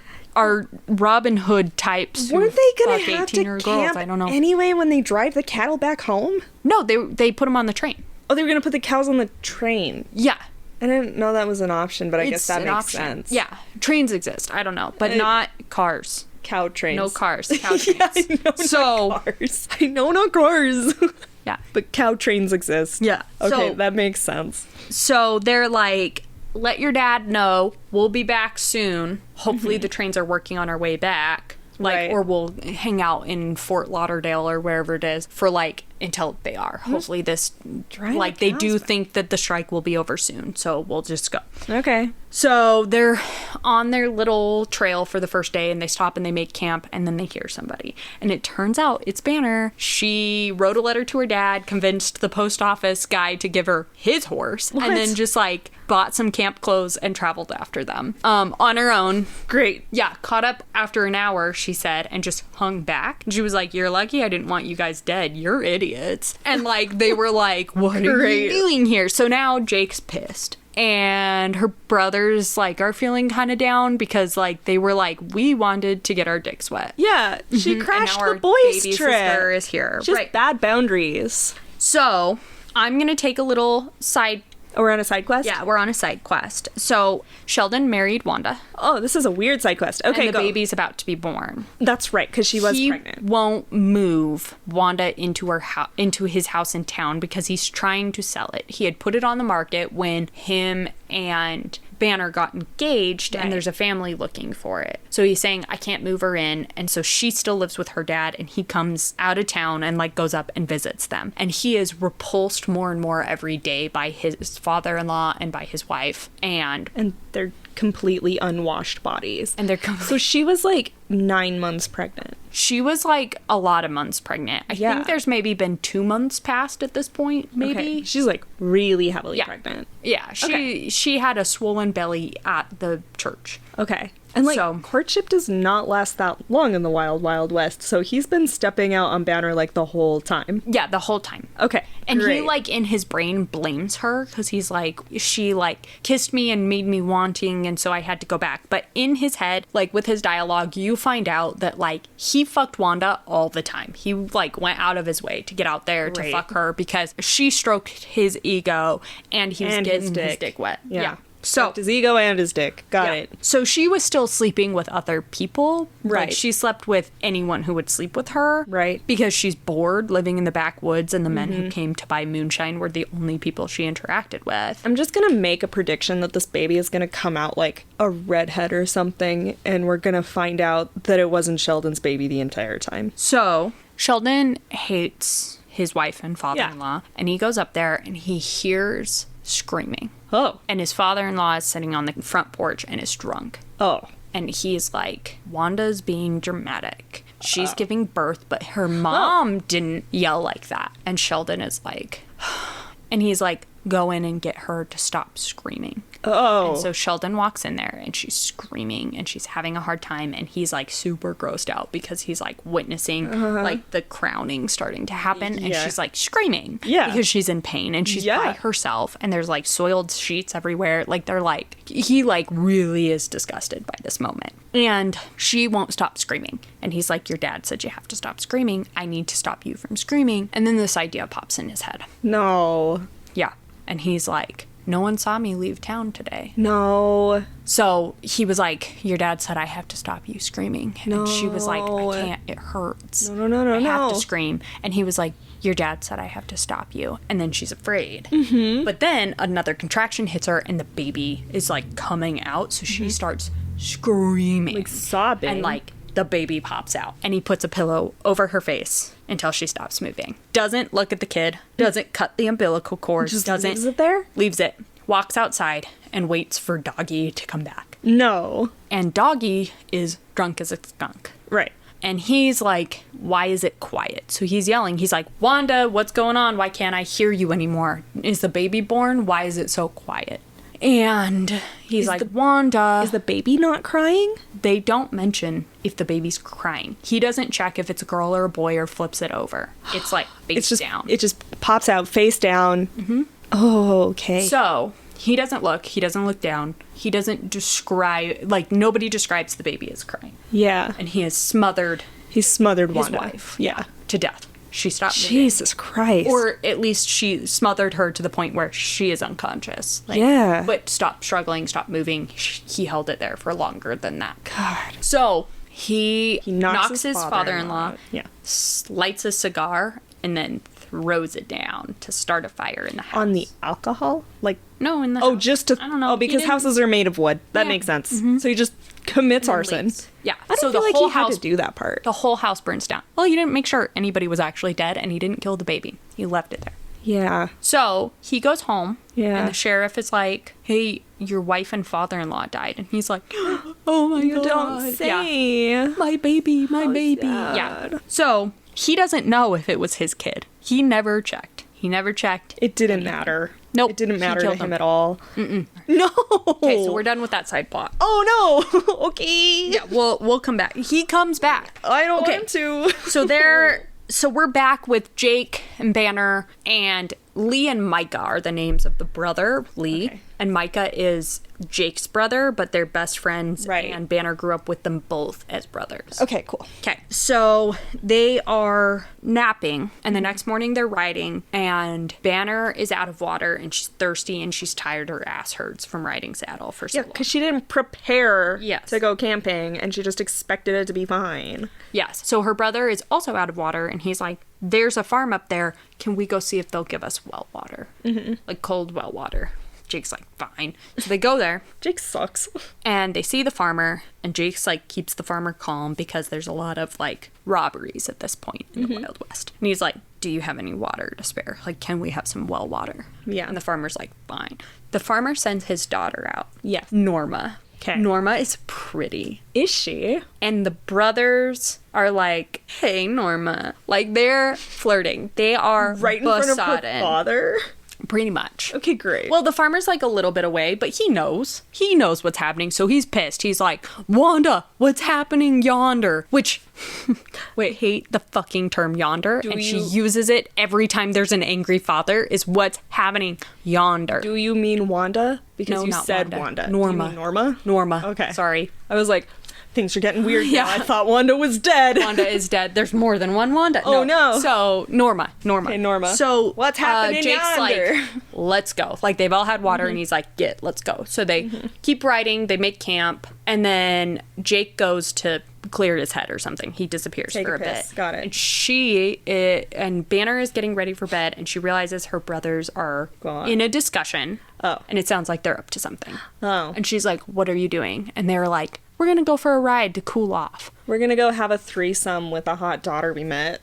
Robin Hood types who Weren't they gonna fuck have to 18-year-old girls. camp I don't know. anyway when they drive the cattle back home? No, they put them on the train. Oh, they were gonna put the cows on the train. Yeah. I didn't know that was an option, but I guess It's that an makes option. sense. Yeah. Trains exist. I don't know. But Uh, not cars. Cow trains. No cars. Cow trains. Yeah, I know So- not cars. I know not cars. Yeah. But cow trains exist. Yeah. Okay, So- that makes sense. So they're like, let your dad know. We'll be back soon. Hopefully the trains are working on our way back. Like, Right. or we'll hang out in Fort Lauderdale or wherever it is for like until they are. Hopefully this, driving like they do cows back? think that the strike will be over soon. So we'll just go. Okay. So they're on their little trail for the first day, and they stop and they make camp, and then they hear somebody. And it turns out it's Banner. She wrote a letter to her dad, convinced the post office guy to give her his horse, What? and then just like bought some camp clothes and traveled after them on her own. Great. Yeah, caught up after an hour, she said, and just hung back. And she was like, you're lucky I didn't want you guys dead. You're idiots. And like, they were like, what are Great. you doing here? So now Jake's pissed. And her brothers like are feeling kind of down because like they were like, we wanted to get our dicks wet. Yeah, she And crashed now our the boys' baby trip. sister is here. Just Right. bad boundaries. So I'm gonna take a little side Oh, we're on a side quest? Yeah, we're on a side quest. So Sheldon married Wanda. Oh, this is a weird side quest. Okay, And the go. baby's about to be born. That's right, because she was He pregnant. won't move Wanda into into his house in town because he's trying to sell it. He had put it on the market when him and Banner got engaged, Right. and there's a family looking for it. So he's saying, I can't move her in. And so she still lives with her dad, and he comes out of town and like goes up and visits them. And he is repulsed more and more every day by his father-in-law and by his wife. And They're completely unwashed bodies. they're So she was like 9 months pregnant. She was like a lot of months pregnant. I Yeah. think there's maybe been 2 months past at this point, maybe. Okay. She's like really heavily Yeah. pregnant. Yeah, she had a swollen belly at the church. Okay. And like So- courtship does not last that long in the wild, wild west. So he's been stepping out on Banner like the whole time. Yeah, the whole time. Okay. And he great. like in his brain blames her because he's like, she like kissed me and made me wanting, and so I had to go back. But in his head, like with his dialogue, you find out that like he fucked Wanda all the time. He like went out of his way to get out there to Right. fuck her because she stroked his ego and he was And getting his his dick. dick wet. Yeah. So his ego and his dick. Got yeah. it. So she was still sleeping with other people. Right. Like she slept with anyone who would sleep with her. Right. Because she's bored living in the backwoods, and the men who came to buy moonshine were the only people she interacted with. I'm just gonna make a prediction that this baby is gonna come out like a redhead or something, and we're gonna find out that it wasn't Sheldon's baby the entire time. So Sheldon hates his wife and father-in-law, and he goes up there and he hears screaming. Oh. And his father-in-law is sitting on the front porch and is drunk. Oh. And he's like, Wanda's being dramatic. She's giving birth, but her mom didn't yell like that. And Sheldon is like, and he's like, go in and get her to stop screaming. Oh. And so Sheldon walks in there and she's screaming and she's having a hard time, and he's like super grossed out because he's like witnessing like the crowning starting to happen, and Yeah. she's like screaming Yeah. because she's in pain, and she's Yeah. by herself, and there's like soiled sheets everywhere. Like they're like, he like really is disgusted by this moment, and she won't stop screaming, and he's like, your dad said you have to stop screaming. I need to stop you from screaming. And then this idea pops in his head. No. Yeah. And he's like, no one saw me leave town today. No. So he was like, your dad said I have to stop you screaming. And she was like, No. I can't, it hurts. No, I have no. to scream. And he was like, your dad said I have to stop you. And then she's afraid. Mm-hmm. But then another contraction hits her and the baby is like coming out. So she starts screaming. Like sobbing. And like the baby pops out, and he puts a pillow over her face until she stops moving. Doesn't look at the kid, doesn't cut the umbilical cord, Just doesn't leaves it there? leaves it, walks outside and waits for Doggy to come back. No. And Doggy is drunk as a skunk. Right. And he's like, why is it quiet? So he's yelling. He's like, Wanda, what's going on? Why can't I hear you anymore? Is the baby born? Why is it so quiet? And he's like, Wanda. Is the baby not crying? They don't mention if the baby's crying. He doesn't check if it's a girl or a boy or flips it over. It's like face down. It just pops out face down. Mm-hmm. Oh, okay. So he doesn't look. He doesn't look down. He doesn't describe, like, nobody describes the baby as crying. Yeah. And he has smothered He smothered his Wanda. wife. Yeah. To death. She stopped moving. Jesus Christ. Or at least she smothered her to the point where she is unconscious. Like, Yeah. But stopped struggling, stopped moving. He held it there for longer than that. God. So he knocks his father-in-law father-in-law, out. Yeah. lights a cigar, and then throws it down to start a fire in the house. On the alcohol? Like, No, in the oh, house. just to. I don't know. Oh, because He didn't- houses are made of wood. That Yeah. makes sense. So he just commits and then arson. leaves. Yeah. I don't so feel the like whole he had house to do that part. The whole house burns down. Well, he didn't make sure anybody was actually dead, and he didn't kill the baby. He left it there. Yeah. So he goes home, Yeah. and the sheriff is like, hey, your wife and father-in-law died. And he's like, oh my God. Don't Yeah. say. My baby, my How baby. sad. Yeah. So he doesn't know if it was his kid. He never checked. It didn't matter. Nope. It didn't He matter to killed him him. at all. No. Okay, so we're done with that side plot. Oh no. Okay. Yeah, we'll come back. He comes back. I don't Okay. want to. So we're back with Jake and Banner, and Lee and Micah are the names of the brother, Lee. Okay. And Micah is Jake's brother, but they're best friends. Right. And Banner grew up with them both as brothers. Okay, cool. Okay, so they are napping, and the next morning they're riding, and Banner is out of water, and she's thirsty, and she's tired. Her ass hurts from riding saddle for so Yeah, long. because she didn't prepare Yes. to go camping, and she just expected it to be fine. Yes. So her brother is also out of water, and he's like, there's a farm up there. Can we go see if they'll give us well water? Mm-hmm. Like cold well water. Jake's like, fine. So they go there. Jake sucks. And they see the farmer, and Jake's like keeps the farmer calm because there's a lot of like robberies at this point in the Wild West. And he's like, do you have any water to spare? Like, can we have some well water? Yeah. And the farmer's like, fine. The farmer sends his daughter out. Yeah. Norma. 'Kay. Norma is pretty. Is she? And the brothers are like, hey, Norma. Like, they're flirting. They are Right in front of her besotted. father? Pretty much. Okay, great. Well, the farmer's like a little bit away, but he knows. He knows what's happening, so he's pissed. He's like, Wanda, what's happening yonder? Which, wait, hate the fucking term yonder, and she uses it every time there's an angry father, is what's happening yonder. do you mean Wanda? Because No, you not said Wanda. Wanda. Do Norma. you mean Norma? Norma. Okay. Sorry. I was like, things are getting weird Yeah. now. I thought Wanda was dead. Wanda is dead. There's more than one Wanda. Oh, no. So Norma. Okay, Norma. So What's happening Jake's yonder? like, let's go. Like they've all had water, and he's like, let's go. So they keep riding. They make camp, and then Jake goes to clear his head or something. He disappears Take for a a piss. bit. Got it. And Banner is getting ready for bed, and she realizes her brothers are Gone. in a discussion. Oh. And it sounds like they're up to something. Oh. And she's like, what are you doing? And they're like, we're gonna go for a ride to cool off. We're gonna go have a threesome with a hot daughter we met.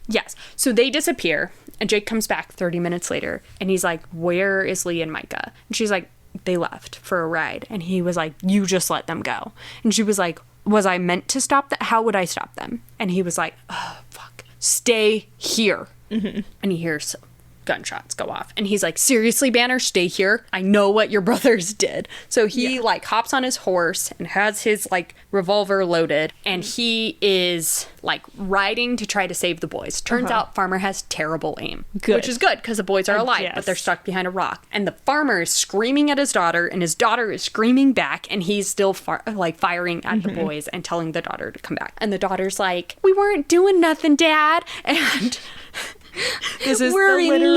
Yes. So they disappear, and Jake comes back 30 minutes later, and he's like, where is Lee and Micah? And she's like, they left for a ride. And he was like, you just let them go. And she was like, was I meant to stop that? How would I stop them? And he was like, oh, fuck. Stay here. Mm-hmm. And he hears gunshots go off, and he's like, seriously, Banner, stay here. I know what your brothers did. So he like hops on his horse and has his like revolver loaded, and he is like riding to try to save the boys. Turns out farmer has terrible aim. Good. Which is good because the boys are alive, but they're yes. stuck behind a rock, and the farmer is screaming at his daughter, and his daughter is screaming back, and he's still firing at the boys and telling the daughter to come back. And the daughter's like, we weren't doing nothing, Dad. And this is We're the in literal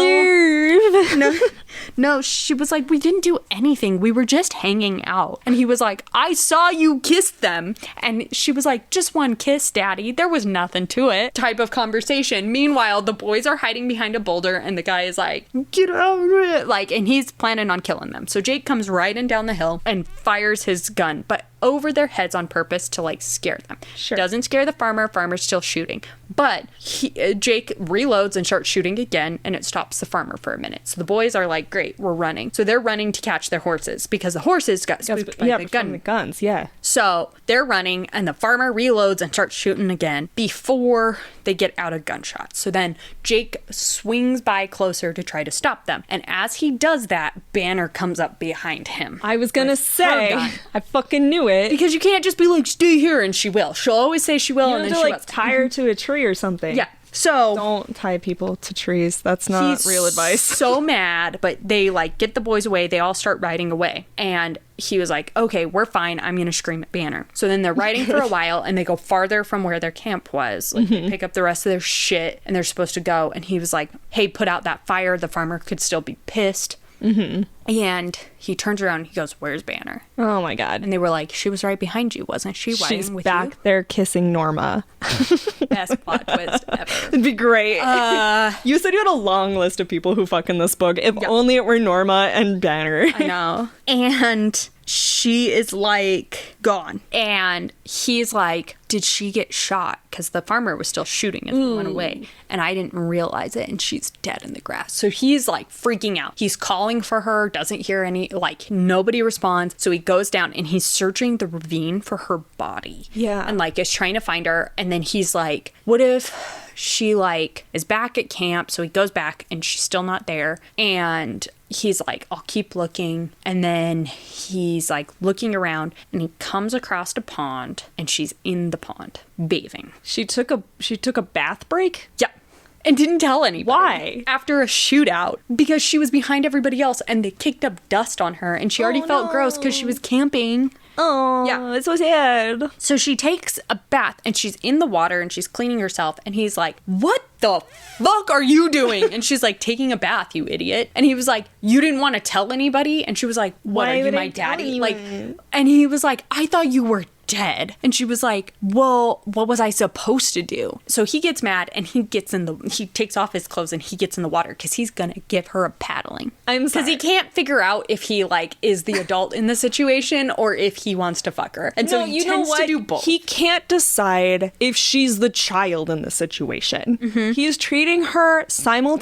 no, she was like, we didn't do anything, we were just hanging out. And he was like, I saw you kiss them. And she was like, just one kiss, Daddy, there was nothing to it, type of conversation. Meanwhile, the boys are hiding behind a boulder, and the guy is like, get out of it, like, and he's planning on killing them. So Jake comes riding down the hill and fires his gun, but over their heads on purpose to like scare them. Sure. Doesn't scare the farmer's still shooting, but Jake reloads and starts shooting again, and it stops the farmer for a minute. So the boys are like, great, we're running. So they're running to catch their horses because the horses got spooked by the gun. From the guns, yeah. So they're running, and the farmer reloads and starts shooting again before they get out of gunshot. So then Jake swings by closer to try to stop them. And as he does that, Banner comes up behind him. I was gonna with her say, gun. I fucking knew it. Because you can't just be like, stay here, and she will. She'll always say she will, You and have then to she like will. tie her to a tree or something. Yeah. So Don't tie people to trees. That's not he's real advice. so mad, but they like get the boys away. They all start riding away, and he was like, okay, we're fine, I'm gonna scream at Banner. So then they're riding for a while, and they go farther from where their camp was, like they pick up the rest of their shit, and they're supposed to go. And he was like, hey, put out that fire. The farmer could still be pissed. And he turns around and he goes, where's Banner? Oh my god. And they were like, she was right behind you, wasn't she? She's Riding with back there kissing Norma. you? Best plot twist ever. It'd be great. You said you had a long list of people who fuck in this book. If only it were Norma and Banner. I know. And she is like gone. And he's like, did she get shot? Because the farmer was still shooting as they went away. And I didn't realize it. And she's dead in the grass. So he's like freaking out. He's calling for her, doesn't hear any, like nobody responds. So he goes down and he's searching the ravine for her body. Yeah. And like is trying to find her. And then he's like, what if she like is back at camp? So he goes back and she's still not there. And he's like, I'll keep looking. And then he's like looking around, and he comes across a pond, and she's in the pond bathing. She took a bath break? Yep. and didn't tell anybody. Why? After a shootout, because she was behind everybody else and they kicked up dust on her and she already felt gross because she was camping. Oh, Yeah. it's so sad. So she takes a bath and she's in the water and she's cleaning herself and he's like, what the fuck are you doing? And she's like, taking a bath, you idiot. And he was like, you didn't want to tell anybody? And she was like, what, Why are you would my I tell daddy? Like, anyone? and he was like, I thought you were dead. And she was like, well, what was I supposed to do? So he gets mad and he takes off his clothes and he gets in the water because he's gonna give her a paddling. I'm Because he sorry. can't figure out if he like is the adult in the situation or if he wants to fuck her. And so he tends to do both. He can't decide if she's the child in the situation. He's treating her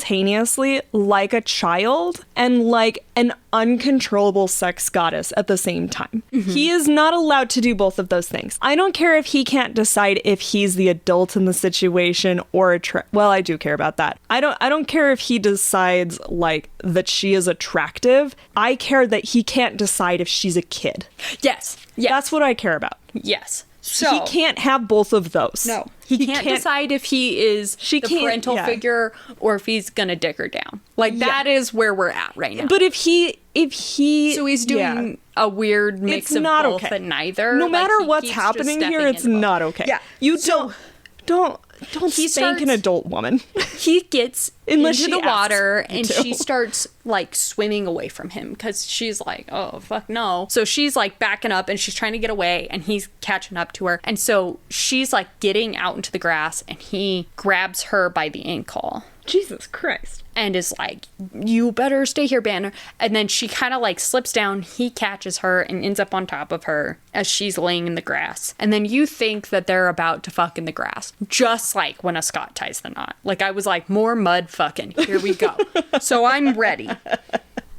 simultaneously like a child and like an uncontrollable sex goddess at the same time. He is not allowed to do both of those things. I don't care if he can't decide if he's the adult in the situation or well, I do care about that. I don't care if he decides like that she is attractive. I care that he can't decide if she's a kid. Yes. That's what I care about. Yes. So He can't have both of those. No. He can't decide if he is the parental figure or if he's gonna dick her down. Like that is where we're at right now. But if he so he's doing a weird mix of not both okay. and neither. No Like, matter he what's keeps happening just here, stepping it's into both. not okay. Yeah. You So- don't He spank an starts- adult woman. He gets Unless into she the water asks you and to. she starts like swimming away from him because she's like, oh fuck no. So she's like backing up and she's trying to get away and he's catching up to her. And so she's like getting out into the grass and he grabs her by the ankle Jesus Christ. and is like, you better stay here, Banner. And then she kind of like slips down. He catches her and ends up on top of her as she's laying in the grass. And then you think that they're about to fuck in the grass, just like when a Scot ties the knot. Like I was like, more mud fucking. Here we go. So I'm ready.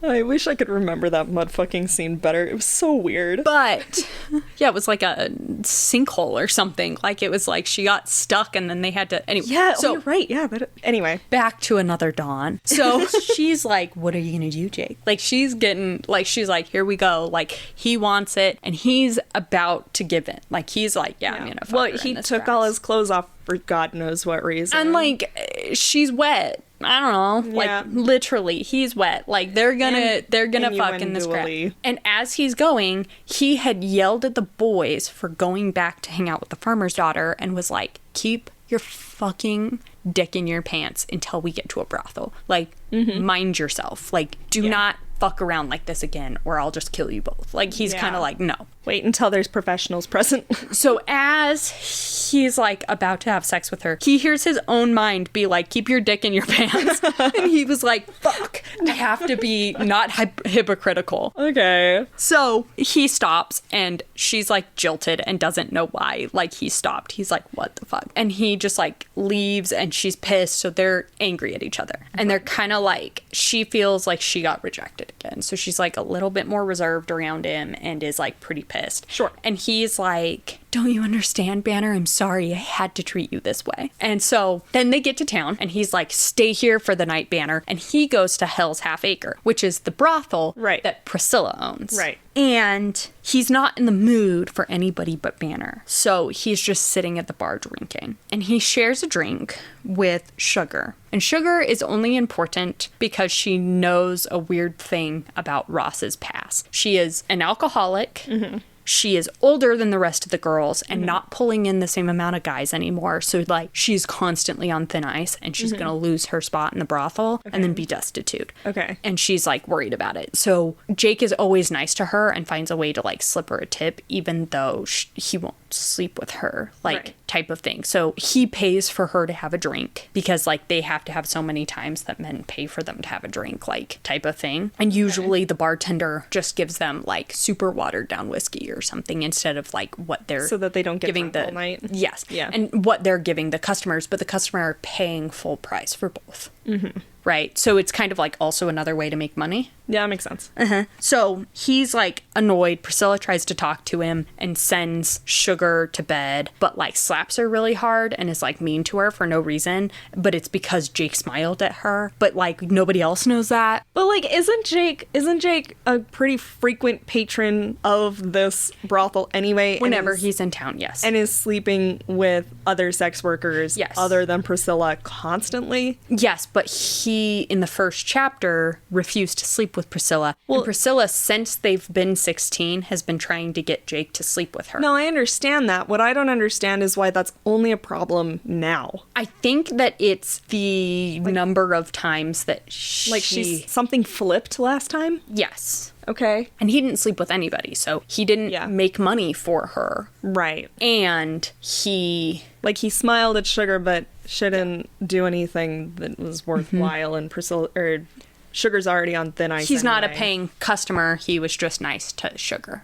I wish I could remember that mud fucking scene better. It was so weird. But yeah, it was like a sinkhole or something. Like it was like she got stuck and then they had to anyway. Yeah, So you're right. Yeah, anyway. back to another dawn. So she's like, what are you gonna do, Jake? Like she's like, here we go. Like he wants it and he's about to give in. Like he's like, yeah, I'm gonna fuck Well, her in he this took grass. all his clothes off for God knows what reason. And like she's wet. I don't know. Yeah. Like literally, he's wet. Like they're gonna fuck in this grass. innuendoally. And as he's going, he had yelled at the boys for going back to hang out with the farmer's daughter and was like, keep your fucking dick in your pants until we get to a brothel. Like, mind yourself. Like, do not fuck around like this again or I'll just kill you both. Like, he's Yeah. kind of like, no. Wait until there's professionals present. So as he's like about to have sex with her, he hears his own mind be like, keep your dick in your pants. And he was like, fuck, I have to be not hypocritical. Okay. So he stops and she's like jilted and doesn't know why. Like he stopped. He's like, what the fuck? And he just like leaves and she's pissed. So they're angry at each other. And they're kind of like, she feels like she got rejected again. So she's like a little bit more reserved around him and is like pretty pissed. Sure. And he's like, don't you understand, Banner? I'm sorry. I had to treat you this way. And so then they get to town and he's like, stay here for the night, Banner. And he goes to Hell's Half Acre, which is the brothel Right. that Priscilla owns. Right. And he's not in the mood for anybody but Banner. So he's just sitting at the bar drinking. And he shares a drink with Sugar. And Sugar is only important because she knows a weird thing about Ross's past. She is an alcoholic. Mm-hmm. She is older than the rest of the girls and not pulling in the same amount of guys anymore. So, like, she's constantly on thin ice and she's going to lose her spot in the brothel and then be destitute. Okay. And she's, like, worried about it. So, Jake is always nice to her and finds a way to, like, slip her a tip, even though he won't sleep with her, like, Right. type of thing. So, he pays for her to have a drink because, like, they have to have so many times that men pay for them to have a drink, like, type of thing. And usually the bartender just gives them, like, super watered down whiskey or something instead of like what they're So that they don't get giving drunk all night. Yes. Yeah. And what they're giving the customers, but the customer are paying full price for both. Mm-hmm. right? So it's kind of like also another way to make money. Yeah, that makes sense. So he's like annoyed. Priscilla tries to talk to him and sends Sugar to bed, but like slaps her really hard and is like mean to her for no reason. But it's because Jake smiled at her. But like nobody else knows that. But like, isn't Jake a pretty frequent patron of this brothel anyway? Whenever he's in town, yes. And is sleeping with other sex workers other than Priscilla constantly? Yes, but he, in the first chapter, refused to sleep with Priscilla. Well, and Priscilla, since they've been 16, has been trying to get Jake to sleep with her. No, I understand that. What I don't understand is why that's only a problem now. I think that it's the number of times that she's something flipped last time? Yes. Okay. And he didn't sleep with anybody, so he didn't make money for her. Right. And he smiled at Sugar, but shouldn't do anything that was worthwhile, and Priscilla, or Sugar's already on thin ice. He's not a paying customer. He was just nice to Sugar.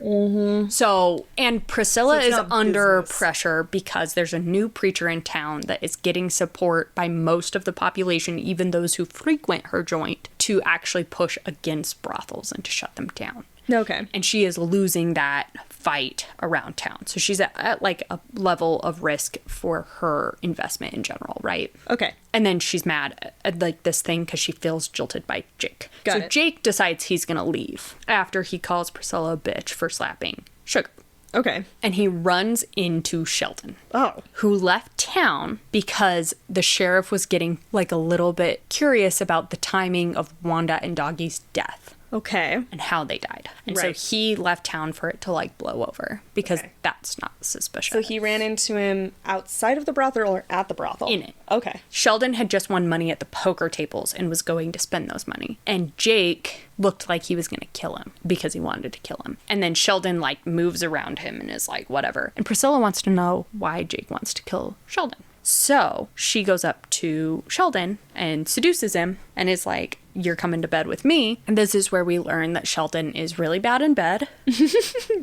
So, and Priscilla is under pressure because there's a new preacher in town that is getting support by most of the population, even those who frequent her joint, to actually push against brothels and to shut them down. Okay. And she is losing that fight around town. So she's at like a level of risk for her investment in general, right? Okay. And then she's mad at like this thing because she feels jilted by Jake. Got it. Jake decides he's going to leave after he calls Priscilla a bitch for slapping Sugar. Okay. And he runs into Sheldon. Oh. Who left town because the sheriff was getting like a little bit curious about the timing of Wanda and Doggy's death. Okay. And how they died. And so he left town for it to like blow over because that's not suspicious. So he ran into him outside of the brothel or at the brothel? In it. Okay. Sheldon had just won money at the poker tables and was going to spend those money. And Jake looked like he was going to kill him because he wanted to kill him. And then Sheldon like moves around him and is like, whatever. And Priscilla wants to know why Jake wants to kill Sheldon. So she goes up to Sheldon and seduces him and is like, you're coming to bed with me. And this is where we learn that Sheldon is really bad in bed.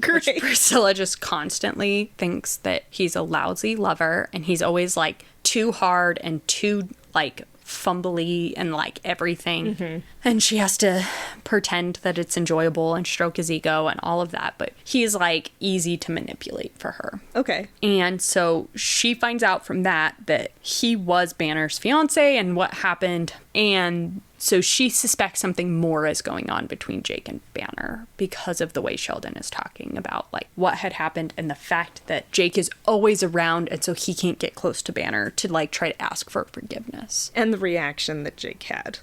Great. Which Priscilla just constantly thinks that he's a lousy lover and he's always like too hard and too like fumbly and like everything. And she has to pretend that it's enjoyable and stroke his ego and all of that. But he's like easy to manipulate for her. Okay. And so she finds out from that he was Banner's fiance and what happened. And so she suspects something more is going on between Jake and Banner because of the way Sheldon is talking about like what had happened and the fact that Jake is always around and so he can't get close to Banner to like try to ask for forgiveness. And the reaction that Jake had.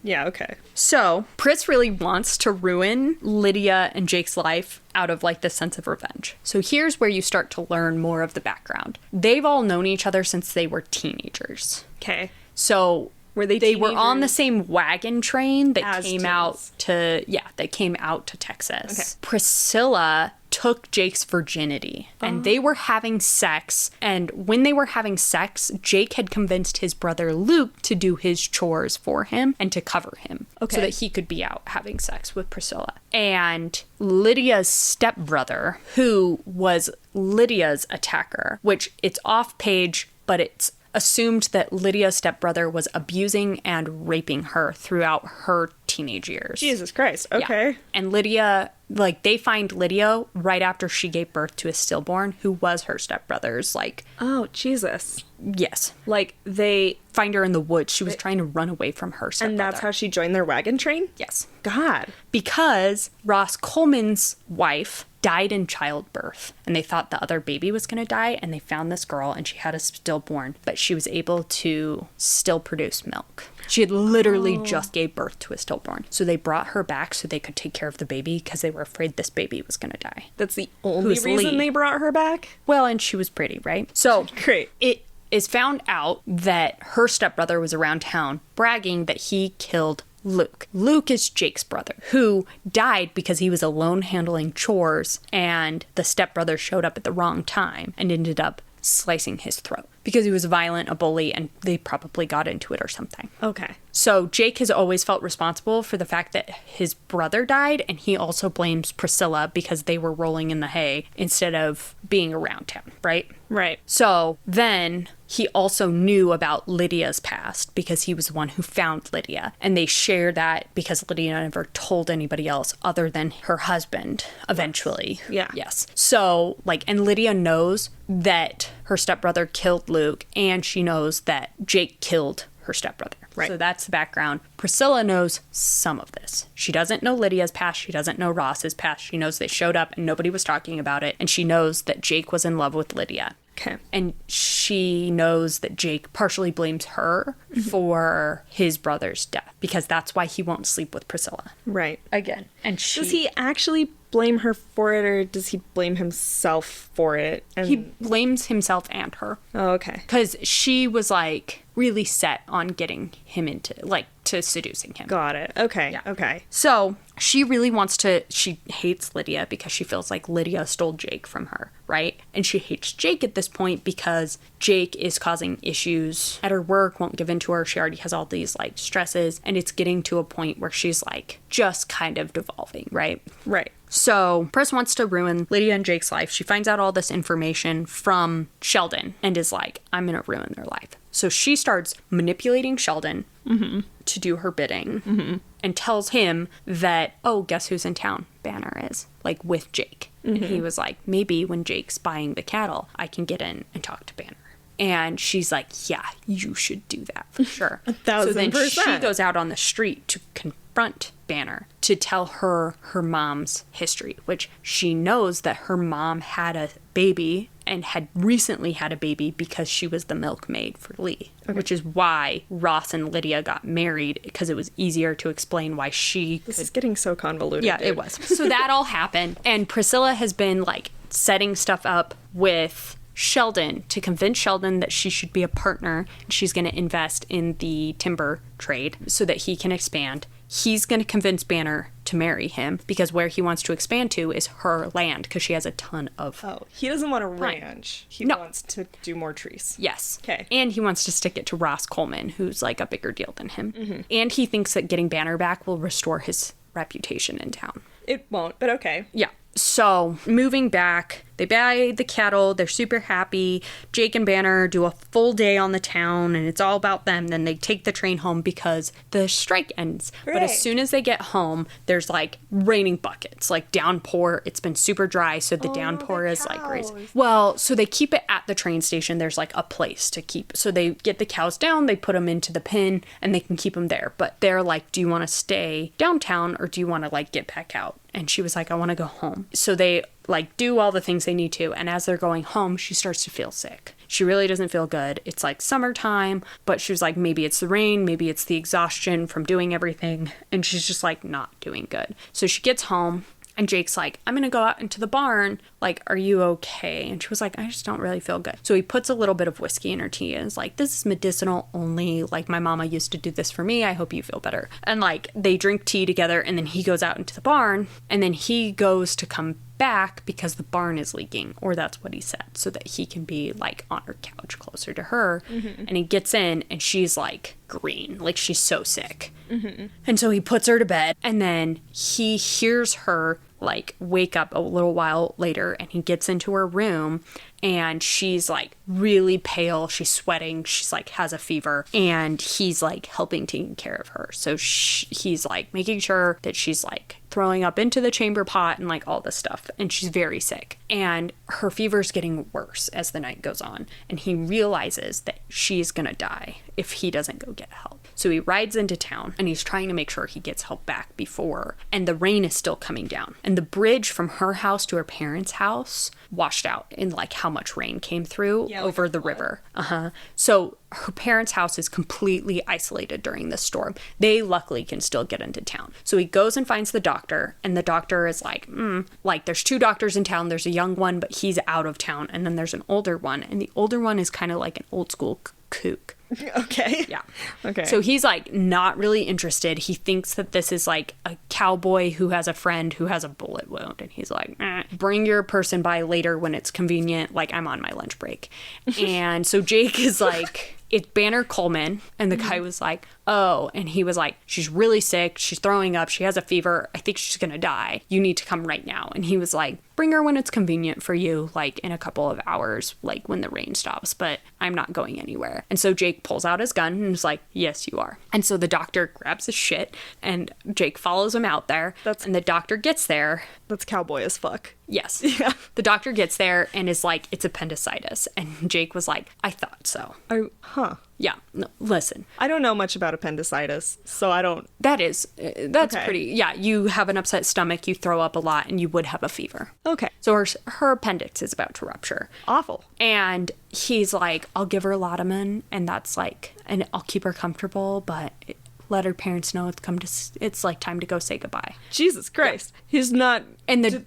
Yeah, okay. So Pris really wants to ruin Lydia and Jake's life out of like this sense of revenge. So here's where you start to learn more of the background. They've all known each other since they were teenagers. Okay. So they were on the same wagon train that came out to Texas. Okay. Priscilla took Jake's virginity and they were having sex. And when they were having sex, Jake had convinced his brother Luke to do his chores for him and to cover him so that he could be out having sex with Priscilla. And Lydia's stepbrother, who was Lydia's attacker, which it's off page, but it's assumed that Lydia's stepbrother was abusing and raping her throughout her teenage years. Jesus Christ. Okay. Yeah. And Lydia, like, they find Lydia right after she gave birth to a stillborn who was her stepbrother's, like... Oh, Jesus. Yes. Like, they... Find her in the woods. She was trying to run away from her stepbrother. And that's how she joined their wagon train? Yes. God. Because Ross Coleman's wife died in childbirth and they thought the other baby was going to die and they found this girl and she had a stillborn, but she was able to still produce milk. She had literally just gave birth to a stillborn. So they brought her back so they could take care of the baby because they were afraid this baby was going to die. That's the only reason they brought her back? Well, and she was pretty, right? So great. It is found out that her stepbrother was around town bragging that he killed Luke. Luke is Jake's brother, who died because he was alone handling chores and the stepbrother showed up at the wrong time and ended up slicing his throat because he was violent, a bully, and they probably got into it or something. Okay. So Jake has always felt responsible for the fact that his brother died, and he also blames Priscilla because they were rolling in the hay instead of being around town, right? Right. So then he also knew about Lydia's past because he was the one who found Lydia. And they share that because Lydia never told anybody else other than her husband eventually. Yeah. Yes. So, like, and Lydia knows that her stepbrother killed Luke, and she knows that Jake killed her stepbrother. Right. So that's the background. Priscilla knows some of this. She doesn't know Lydia's past. She doesn't know Ross's past. She knows they showed up and nobody was talking about it. And she knows that Jake was in love with Lydia. Okay. And she knows that Jake partially blames her for his brother's death because that's why he won't sleep with Priscilla. Right. Again. And Does he actually blame her for it, or does he blame himself for it? And... He blames himself and her. Oh, okay. Because she was, like, really set on getting him into, like, to seducing him. Got it. Okay. Yeah. Okay. So she really wants to, she hates Lydia because she feels like Lydia stole Jake from her, right? And she hates Jake at this point because Jake is causing issues at her work, won't give in to her. She already has all these like stresses, and it's getting to a point where she's like just kind of devolving, right? Right. So Pris wants to ruin Lydia and Jake's life. She finds out all this information from Sheldon and is like, I'm going to ruin their life. So she starts manipulating Sheldon to do her bidding and tells him that, oh, guess who's in town? Banner is, like, with Jake. And he was like, maybe when Jake's buying the cattle, I can get in and talk to Banner. And she's like, yeah, you should do that for sure. 1000%. So then she goes out on the street to confront Banner to tell her mom's history, which she knows that her mom had a baby and had recently had a baby because she was the milkmaid for Lee, which is why Ross and Lydia got married, because it was easier to explain why she This is getting so convoluted. Yeah, dude. it was. So that all happened, and Priscilla has been like setting stuff up with Sheldon to convince Sheldon that she should be a partner. She's going to invest in the timber trade so that he can expand. He's going to convince Banner to marry him because where he wants to expand to is her land because she has a ton of... Oh, he doesn't want a ranch. He wants to do more trees. Yes. Okay. And he wants to stick it to Ross Coleman, who's like a bigger deal than him. And he thinks that getting Banner back will restore his reputation in town. It won't, but okay. Yeah. So, moving back, they buy the cattle, they're super happy. Jake and Banner do a full day on the town, and it's all about them. Then they take the train home because the strike ends. But as soon as they get home, there's like raining buckets, like downpour. It's been super dry, so the downpour is like crazy. Well, so they keep it at the train station. There's like a place to keep. So they get the cows down, they put them into the pen, and they can keep them there. But they're like, do you want to stay downtown or do you want to like get back out? And she was like, I want to go home. So they like do all the things they need to. And as they're going home, she starts to feel sick. She really doesn't feel good. It's like summertime, but she was like, maybe it's the rain, maybe it's the exhaustion from doing everything. And she's just like not doing good. So she gets home. And Jake's like, I'm going to go out into the barn. Like, are you okay? And she was like, I just don't really feel good. So he puts a little bit of whiskey in her tea and is like, this is medicinal only. Like, my mama used to do this for me. I hope you feel better. And like, they drink tea together, and then he goes out into the barn, and then he goes to come back because the barn is leaking, or that's what he said, so that he can be like on her couch closer to her. And he gets in and she's like green, like she's so sick. And so he puts her to bed, and then he hears her like wake up a little while later, and he gets into her room, and she's like really pale, she's sweating, she's like has a fever, and he's like helping taking care of her. So he's like making sure that she's like throwing up into the chamber pot and like all this stuff, and she's very sick, and her fever's getting worse as the night goes on, and he realizes that she's gonna die if he doesn't go get help. So he rides into town, and he's trying to make sure he gets help back before, and the rain is still coming down, and the bridge from her house to her parents' house washed out in like how much rain came through over the river. So her parents' house is completely isolated during this storm. They luckily can still get into town. So he goes and finds the doctor, and the doctor is like, like there's 2 doctors in town. There's a young one, but he's out of town. And then there's an older one, and the older one is kind of like an old school kook. Okay. Yeah. Okay. So he's like not really interested. He thinks that this is like a cowboy who has a friend who has a bullet wound. And he's like, bring your person by later when it's convenient. Like, I'm on my lunch break. And so Jake is like, it's Banner Coleman. And the guy was like, oh. And he was like, she's really sick. She's throwing up. She has a fever. I think she's going to die. You need to come right now. And he was like, bring her when it's convenient for you, like in a couple of hours, like when the rain stops, but I'm not going anywhere. And so Jake pulls out his gun and is like, yes, you are. And so the doctor grabs his shit and Jake follows him out there. And the doctor gets there. That's cowboy as fuck. Yes. Yeah. The doctor gets there and is like, it's appendicitis. And Jake was like, I thought so. Yeah. No, listen. I don't know much about appendicitis, so I don't... That's Okay. pretty... Yeah, you have an upset stomach, you throw up a lot, and you would have a fever. Okay. So her appendix is about to rupture. Awful. And he's like, I'll give her Lotamin, and that's like... And I'll keep her comfortable, but... let her parents know it's like time to go say goodbye. Jesus Christ. Yeah. He's not... And the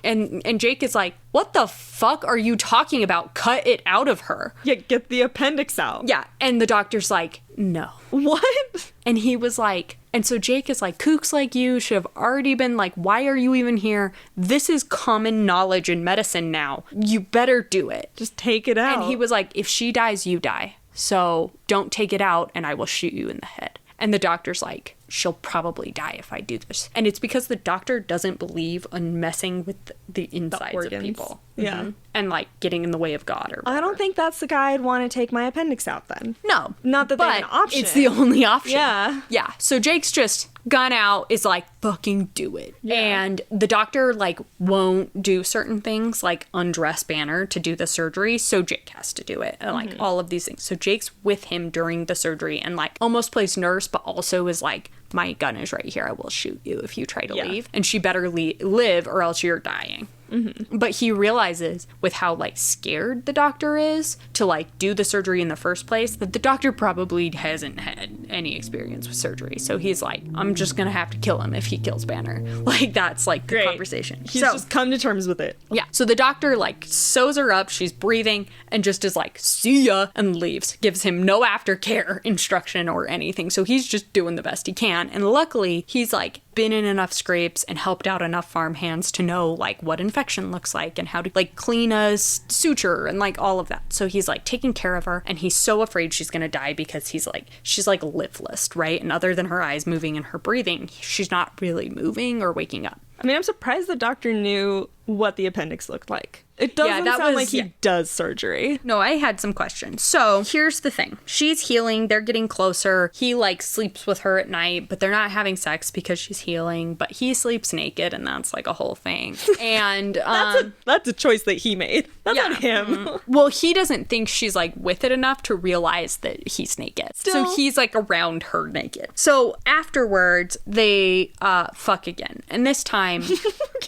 and Jake is like, what the fuck are you talking about? Cut it out of her. Yeah, get the appendix out. Yeah. And the doctor's like, no. What? And he was like, and so Jake is like, kooks like you should have already been like, why are you even here? This is common knowledge in medicine now. You better do it. Just take it out. And he was like, if she dies, you die. So don't take it out and I will shoot you in the head. And the doctor's like, she'll probably die if I do this. And it's because the doctor doesn't believe in messing with the insides of people. Yeah. Mm-hmm. And like getting in the way of God or whatever. I don't think that's the guy I'd want to take my appendix out then. No. Not that they have an option. It's the only option. Yeah. Yeah. So Jake's just gun out, is like, fucking do it. Yeah. And the doctor like won't do certain things like undress Banner to do the surgery. So Jake has to do it. And like all of these things. So Jake's with him during the surgery and like almost plays nurse, but also is like, my gun is right here. I will shoot you if you try to leave. And she better live or else you're dying. Mm-hmm. But he realizes with how like scared the doctor is to like do the surgery in the first place that the doctor probably hasn't had any experience with surgery. So he's like, I'm just going to have to kill him if he kills Banner. Like that's like the conversation. He's just come to terms with it. Yeah. So the doctor like sews her up. She's breathing and just is like, see ya, and leaves. Gives him no aftercare instruction or anything. So he's just doing the best he can. And luckily he's like been in enough scrapes and helped out enough farm hands to know like what infection looks like and how to like clean a suture and like all of that. So he's like taking care of her and he's so afraid she's gonna die because she's like lifeless, right? And other than her eyes moving and her breathing, she's not really moving or waking up. I mean, I'm surprised the doctor knew what the appendix looked like. It doesn't sound like he does surgery. No, I had some questions. So here's the thing. She's healing. They're getting closer. He like sleeps with her at night, but they're not having sex because she's healing. But he sleeps naked, and that's like a whole thing. And that's a choice that he made. That's not him. Mm-hmm. Well, he doesn't think she's like with it enough to realize that he's naked. Still. So he's like around her naked. So afterwards, they fuck again, and this time,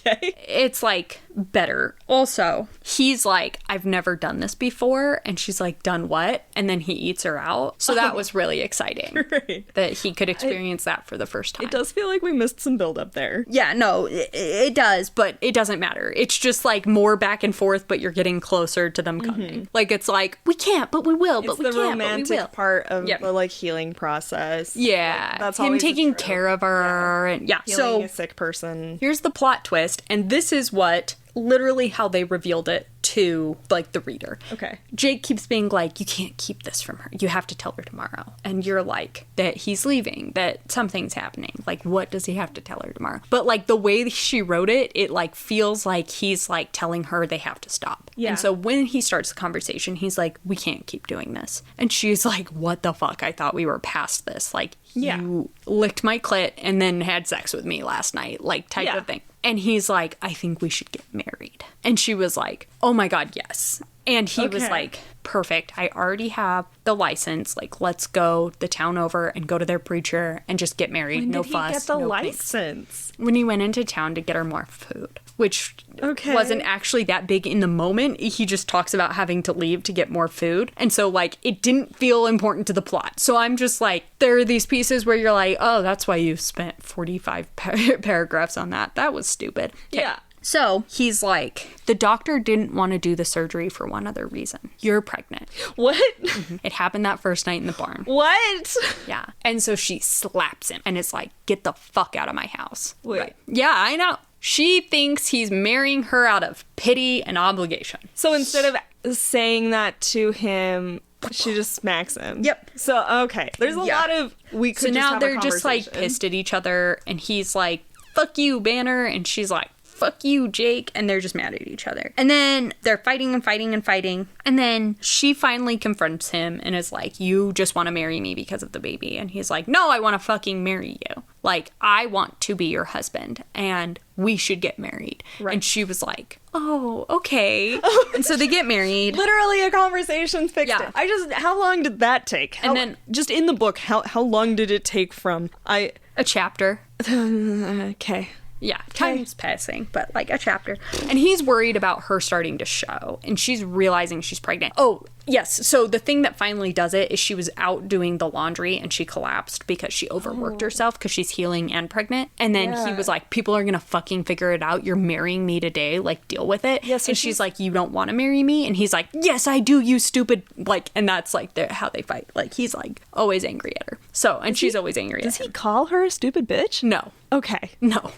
it's like better. Also, he's like, I've never done this before, and she's like, done what? And then he eats her out. So that was really exciting that he could experience that for the first time. It does feel like we missed some buildup there. Yeah, no, it does, but it doesn't matter. It's just like more back and forth, but you're getting closer to them coming. Like it's like, we can't, but we will, but we can't, but we will. It's the romantic part of the like healing process. Yeah, like, that's him taking care of her, and healing a sick person. Here's the plot twist, and this is what literally how they revealed it to like the reader. Okay. Jake keeps being like, you can't keep this from her. You have to tell her tomorrow. And you're like, that he's leaving, that something's happening. Like, what does he have to tell her tomorrow? But like the way she wrote it, it like feels like he's like telling her they have to stop. Yeah. And so when he starts the conversation, he's like, we can't keep doing this. And she's like, what the fuck? I thought we were past this. Like, you licked my clit and then had sex with me last night, like type of thing. And he's like, I think we should get married. And she was like, oh my God, yes. And he was like, perfect. I already have the license. Like, let's go the town over and go to their preacher and just get married. When no did fuss. He get the no license? When he went into town to get her more food, which wasn't actually that big in the moment. He just talks about having to leave to get more food. And so, like, it didn't feel important to the plot. So I'm just like, there are these pieces where you're like, oh, that's why you spent 45 paragraphs on that. That was stupid. Okay. Yeah. So he's like, the doctor didn't want to do the surgery for one other reason. You're pregnant. What? Mm-hmm. It happened that first night in the barn. What? Yeah. And so she slaps him and is like, get the fuck out of my house. Wait. Right. Yeah, I know. She thinks he's marrying her out of pity and obligation. So instead of saying that to him She just smacks him. Yep. So, okay. There's a lot of, we could So just now have a they're just like conversation. pissed at each other, and he's like, fuck you, Banner, and she's like, fuck you, Jake, and they're just mad at each other. And then they're fighting and fighting and fighting, and then she finally confronts him and is like, you just want to marry me because of the baby. And he's like, no, I want to fucking marry you. Like, I want to be your husband, and we should get married. Right. And she was like, oh, okay. And so they get married. Literally a conversation fixed Yeah. it. How long did that take? And then- just in the book, how long did it take from, A chapter. okay. Yeah, time's passing, but like a chapter. And he's worried about her starting to show, and she's realizing she's pregnant. Oh, yes. So the thing that finally does it is she was out doing the laundry and she collapsed because she overworked herself because she's healing and pregnant. And then he was like, people are going to fucking figure it out. You're marrying me today. Like, deal with it. Yeah, so and she's like, you don't want to marry me? And he's like, yes, I do, you stupid. Like, and that's like how they fight. Like, he's like always angry at her. So, and she's always angry at Does him. he call her a stupid bitch? No. Okay. No.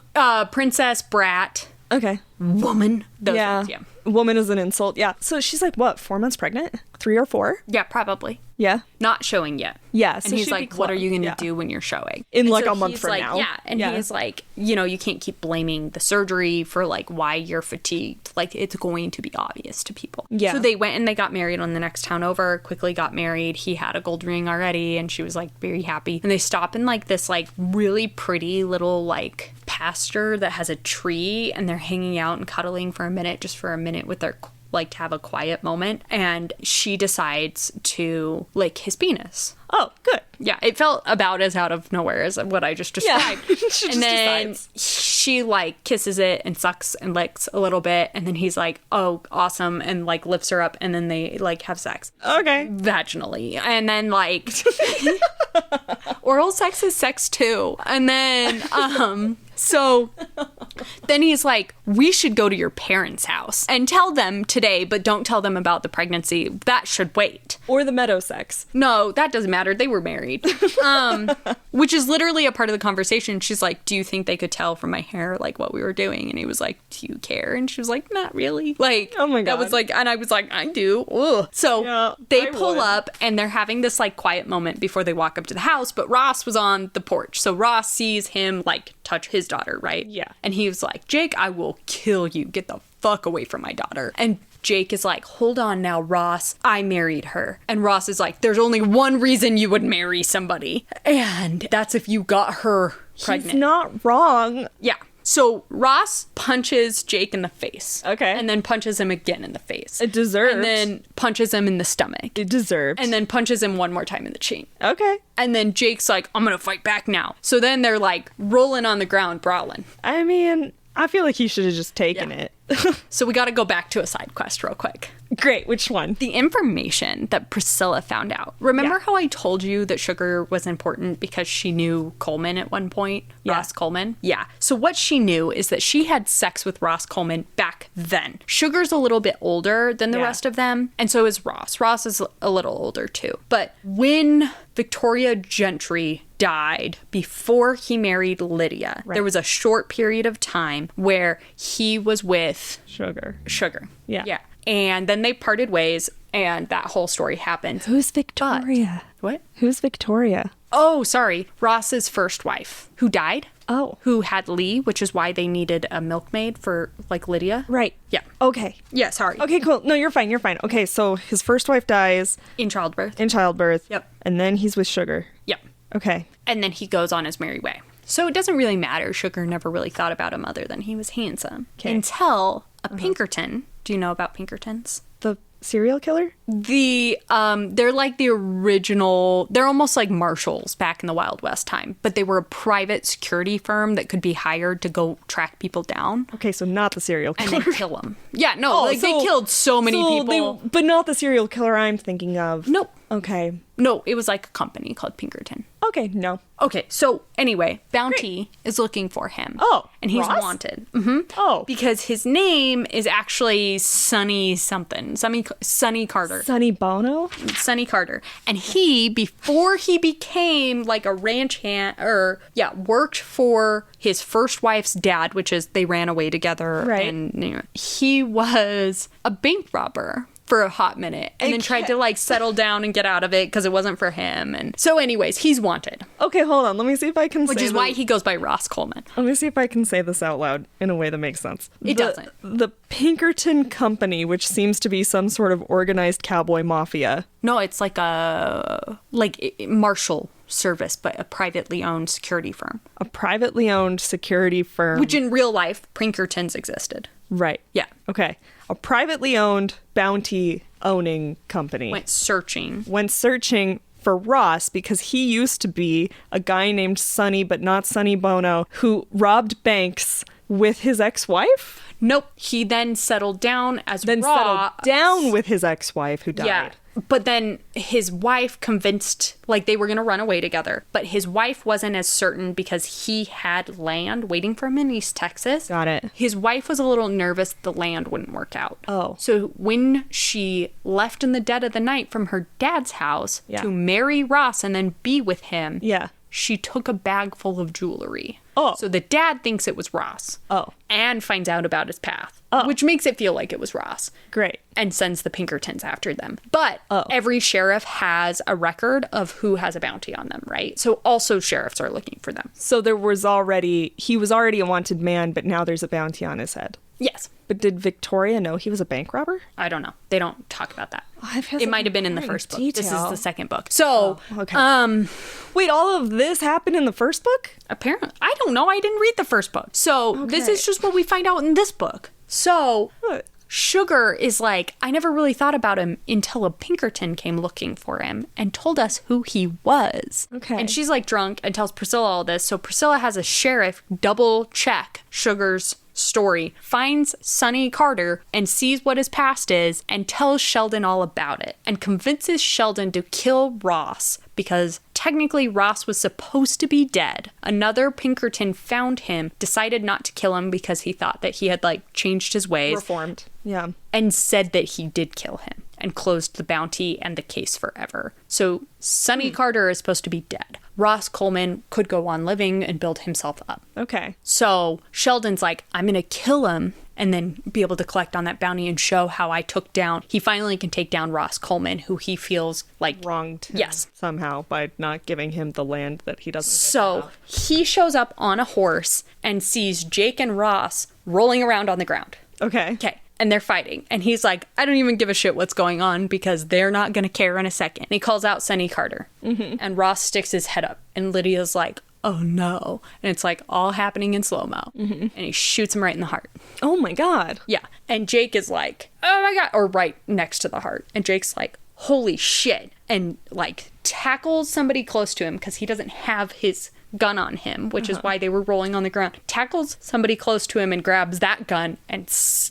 Princess, brat, Okay. woman. Those Yeah. ones, yeah. Woman is an insult. Yeah. So she's like, what, 4 months pregnant? 3 or 4? Yeah, probably. Yeah. Not showing yet. Yeah. So And he's she'd be like, what are you going to yeah. do when you're showing? In And like so a month he's from like, now. Yeah. And Yeah. he's like, you can't keep blaming the surgery for like why you're fatigued. Like, it's going to be obvious to people. Yeah. So they went and they got married on the next town over, quickly got married. He had a gold ring already and she was like very happy. And they stop in like this like really pretty little like pasture that has a tree, and they're hanging out and cuddling for a minute, just for a minute with their like to have a quiet moment, and she decides to lick his penis. Oh, good. Yeah, it felt about as out of nowhere as what I just described. She just and then decides. she like kisses it and sucks and licks a little bit, and then he's like, oh, awesome, and like lifts her up, and then they like have sex Okay. vaginally, and then like oral sex is sex too. And then so then he's like, we should go to your parents' house and tell them today, but don't tell them about the pregnancy. That should wait. Or the meadow sex. No, that doesn't matter. They were married. Which is literally a part of the conversation. She's like, do you think they could tell from my hair, like, what we were doing? And he was like, do you care? And she was like, not really. Like, Oh my That God. was like, and I was like, I do. Ugh. So Yeah, they I pull would. up and they're having this, like, quiet moment before they walk up to the house. But Ross was on the porch. So Ross sees him, like, touch his daughter, right? Yeah. And he was like, Jake, I will kill you. Get the fuck away from my daughter. And Jake is like, hold on now, Ross. I married her. And Ross is like, there's only one reason you would marry somebody. And that's if you got her pregnant. He's not wrong. Yeah. So Ross punches Jake in the face. Okay. And then punches him again in the face. It deserved. And then punches him in the stomach. It deserved. And then punches him one more time in the chin. Okay. And then Jake's like, I'm gonna fight back now. So then they're like rolling on the ground, brawling. I mean, I feel like he should have just taken Yeah. it. So we gotta go back to a side quest real quick. Great. Which one? The information that Priscilla found out. Remember Yeah. how I told you that sugar was important because she knew Coleman at one point? Yeah. Ross Coleman? Yeah. So what she knew is that she had sex with Ross Coleman back then. Sugar's a little bit older than the Yeah. rest of them, and so is Ross. Ross is a little older too. But when Victoria Gentry died before he married Lydia, Right. there was a short period of time where he was with Sugar. Sugar. Yeah. Yeah. And then they parted ways, and that whole story happened. Who's Victoria? What? Who's Victoria? Oh, sorry. Ross's first wife, who died. Oh. Who had Lee, which is why they needed a milkmaid for, like, Lydia. Right. Yeah. Okay. Yeah, sorry. Okay, cool. No, you're fine. You're fine. Okay, so his first wife dies In childbirth. in childbirth. Yep. And then he's with Sugar. Yep. Okay. And then he goes on his merry way. So it doesn't really matter. Sugar never really thought about him other than he was handsome. 'Kay. Until a Pinkerton. Do you know about Pinkertons? The serial killer? They're like the original, they're almost like marshals back in the Wild West time, but they were a private security firm that could be hired to go track people down Okay, so not the serial and killer. then kill them. Yeah, no, like they killed so many people. But not the serial killer I'm thinking of. Nope. Okay. No, it was like a company called Pinkerton. Okay, no. Okay, so anyway, Bounty is looking for him. Oh, and he's Ross? wanted. Mm-hmm. Oh. Because his name is actually Sonny something. Sonny Carter. Sonny Bono? Sonny Carter. And he, before he became like a ranch hand, worked for his first wife's dad, which is they ran away together. Right. And he was a bank robber for a hot minute and then tried to like settle down and get out of it because it wasn't for him. And so anyways, he's wanted. Okay, hold on. Let me see if I can Which is why he goes by Ross Coleman. Let me see if I can say this out loud in a way that makes sense. It doesn't. The Pinkerton Company, which seems to be some sort of organized cowboy mafia. No, it's like a marshal service, but a privately owned security firm. A privately owned security firm. Which in real life, Pinkertons existed. Right. Yeah. Okay. A privately owned bounty owning company Went searching for Ross because he used to be a guy named Sonny, but not Sonny Bono, who robbed banks with his ex-wife? Nope. He then settled down as Then Ross. settled down with his ex-wife who died. Yeah. But then his wife convinced, like, they were going to run away together. But his wife wasn't as certain because he had land waiting for him in East Texas. Got it. His wife was a little nervous the land wouldn't work out. Oh. So when she left in the dead of the night from her dad's house to marry Ross and then be with him, she took a bag full of jewelry. Oh. So the dad thinks it was Ross. Oh. And finds out about his path. Oh. Which makes it feel like it was Ross. Great. And sends the Pinkertons after them. But every sheriff has a record of who has a bounty on them, right? So also sheriffs are looking for them. So he was already a wanted man, but now there's a bounty on his head. Yes. But did Victoria know he was a bank robber? I don't know. They don't talk about that. It might have been in the first book. Detail. This is the second book. So, okay. Wait, all of this happened in the first book? Apparently, I don't know. I didn't read the first book. So this is just what we find out in this book. So Sugar is like, I never really thought about him until a Pinkerton came looking for him and told us who he was. Okay. And she's like drunk and tells Priscilla all this. So Priscilla has a sheriff double check Sugar's story, finds Sonny Carter and sees what his past is and tells Sheldon all about it and convinces Sheldon to kill Ross because technically Ross was supposed to be dead. Another Pinkerton found him, decided not to kill him because he thought that he had like changed his ways. Reformed. Yeah. And said that he did kill him and closed the bounty and the case forever. So Sonny Carter is supposed to be dead. Ross Coleman could go on living and build himself up. Okay. So Sheldon's like, I'm going to kill him and then be able to collect on that bounty and show how I took down. He finally can take down Ross Coleman, who he feels like wronged him somehow by not giving him the land that he doesn't. So he shows up on a horse and sees Jake and Ross rolling around on the ground. Okay. Okay. And they're fighting. And he's like, I don't even give a shit what's going on because they're not going to care in a second. And he calls out Sonny Carter. Mm-hmm. And Ross sticks his head up. And Lydia's like, oh no. And it's like all happening in slow-mo. Mm-hmm. And he shoots him right in the heart. Oh my God. Yeah. And Jake is like, oh my God. Or right next to the heart. And Jake's like, holy shit. And like tackles somebody close to him because he doesn't have his gun on him, which is why they were rolling on the ground. Tackles somebody close to him and grabs that gun and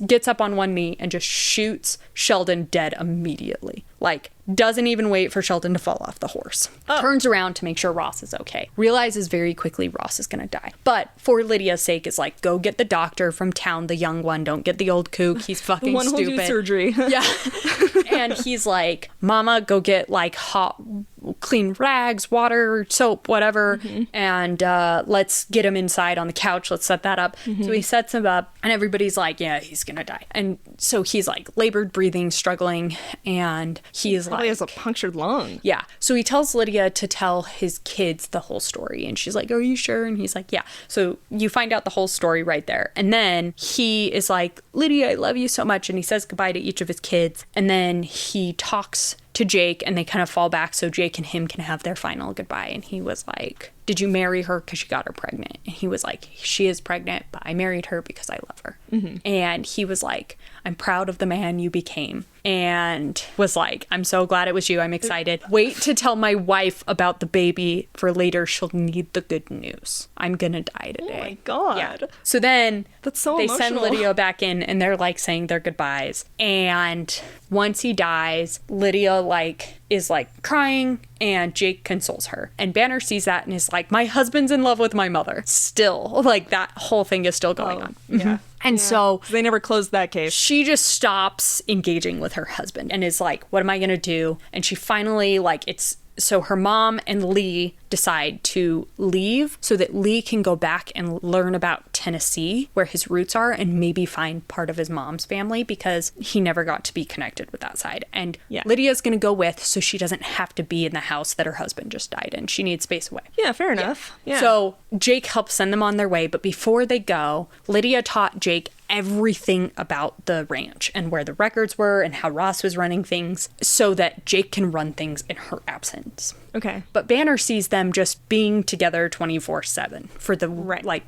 gets up on one knee and just shoots Sheldon dead immediately. Like, doesn't even wait for Sheldon to fall off the horse. Turns around to make sure Ross is okay. Realizes very quickly Ross is going to die. But for Lydia's sake is like, go get the doctor from town, the young one. Don't get the old kook. He's fucking the one stupid. Who'll do surgery. Yeah. And he's like, Mama, go get like hot, clean rags, water, soap, whatever. Mm-hmm. And let's get him inside on the couch. Let's set that up. Mm-hmm. So he sets him up and everybody's like, yeah, he's going to die. And so he's like labored breathing, struggling. And he is probably like, has a punctured lung. Yeah. So he tells Lydia to tell his kids the whole story. And she's like, are you sure? And he's like, yeah. So you find out the whole story right there. And then he is like, Lydia, I love you so much. And he says goodbye to each of his kids. And then he talks to Jake and they kind of fall back so Jake and him can have their final goodbye. And he was like, did you marry her because you got her pregnant? And he was like, she is pregnant, but I married her because I love her. Mm-hmm. And he was like, I'm proud of the man you became. And was like, I'm so glad it was you. I'm excited. Wait to tell my wife about the baby for later. She'll need the good news. I'm gonna die today. Oh my God. Yeah. So then that's so they emotional. send Lydia back in and they're like saying their goodbyes. And once he dies, Lydia like is like crying and Jake consoles her. And Banner sees that and is like, my husband's in love with my mother. Still, like that whole thing is still going on. Yeah. Mm-hmm. And so they never closed that case. She just stops engaging with her husband and is like, what am I going to do? And she finally, like, it's So her mom and Lee decide to leave so that Lee can go back and learn about Tennessee, where his roots are, and maybe find part of his mom's family, because he never got to be connected with that side. And Lydia's going to go with, so she doesn't have to be in the house that her husband just died in. She needs space away. Yeah, fair enough. Yeah. So Jake helps send them on their way, but before they go, Lydia taught Jake everything about the ranch and where the records were and how Ross was running things so that Jake can run things in her absence. Okay. But Banner sees them just being together 24/7 for the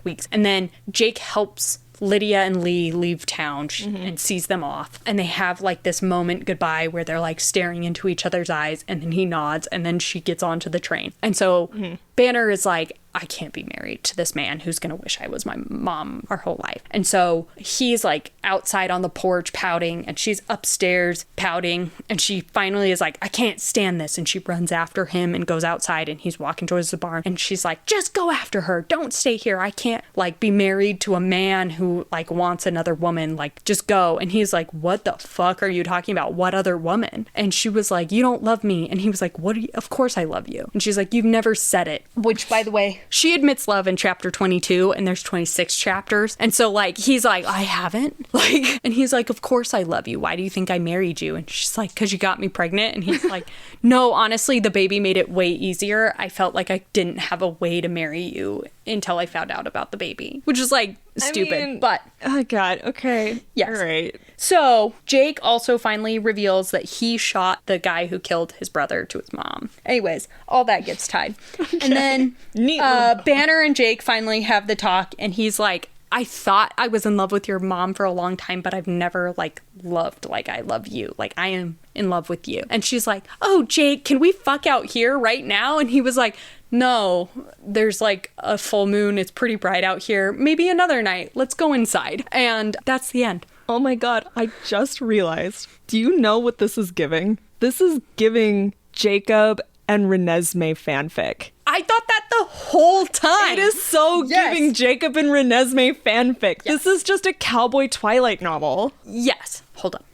weeks. And then Jake helps Lydia and Lee leave town and sees them off. And they have like this moment goodbye where they're like staring into each other's eyes, and then he nods, and then she gets onto the train. And so Banner is like, I can't be married to this man who's going to wish I was my mom our whole life. And so he's like outside on the porch pouting, and she's upstairs pouting. And she finally is like, I can't stand this. And she runs after him and goes outside, and he's walking towards the barn. And she's like, just go after her. Don't stay here. I can't like be married to a man who like wants another woman. Like, just go. And he's like, what the fuck are you talking about? What other woman? And she was like, you don't love me. And he was like, what are you? Of course I love you. And she's like, you've never said it. Which, by the way, she admits love in chapter 22, and there's 26 chapters. And so like, he's like, I haven't. Like, and he's like, of course I love you. Why do you think I married you? And she's like, because you got me pregnant. And he's like, no, honestly, the baby made it way easier. I felt like I didn't have a way to marry you until I found out about the baby, which is like stupid. But oh god, okay. Yes. All right. So Jake also finally reveals that he shot the guy who killed his brother to his mom. Anyways, all that gets tied. Okay. And then Banner and Jake finally have the talk, and he's like, I thought I was in love with your mom for a long time, but I've never like loved like I love you. Like, I am in love with you. And she's like, oh, Jake, can we fuck out here right now? And he was like, no, there's like a full moon. It's pretty bright out here. Maybe another night. Let's go inside. And that's the end. Oh my god, I just realized. Do you know what this is giving? This is giving Jacob and Renesmee fanfic. I thought that the whole time. It is so giving Jacob and Renesmee fanfic. Yes. This is just a cowboy Twilight novel. Yes. Hold up.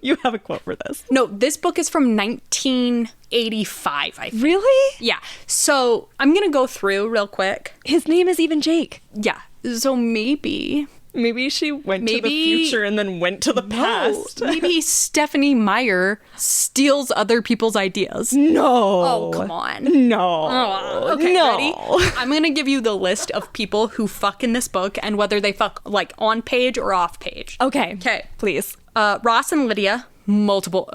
You have a quote for this. No, this book is from 1985, I think. Really? Yeah. So I'm going to go through real quick. His name is even Jake. Yeah. So maybe she went to the future and then went to the past. Maybe Stephanie Meyer steals other people's ideas. No. Oh, come on. No. Oh, okay, no. Ready? I'm going to give you the list of people who fuck in this book and whether they fuck like on page or off page. Okay. Okay. Please. Ross and Lydia, multiple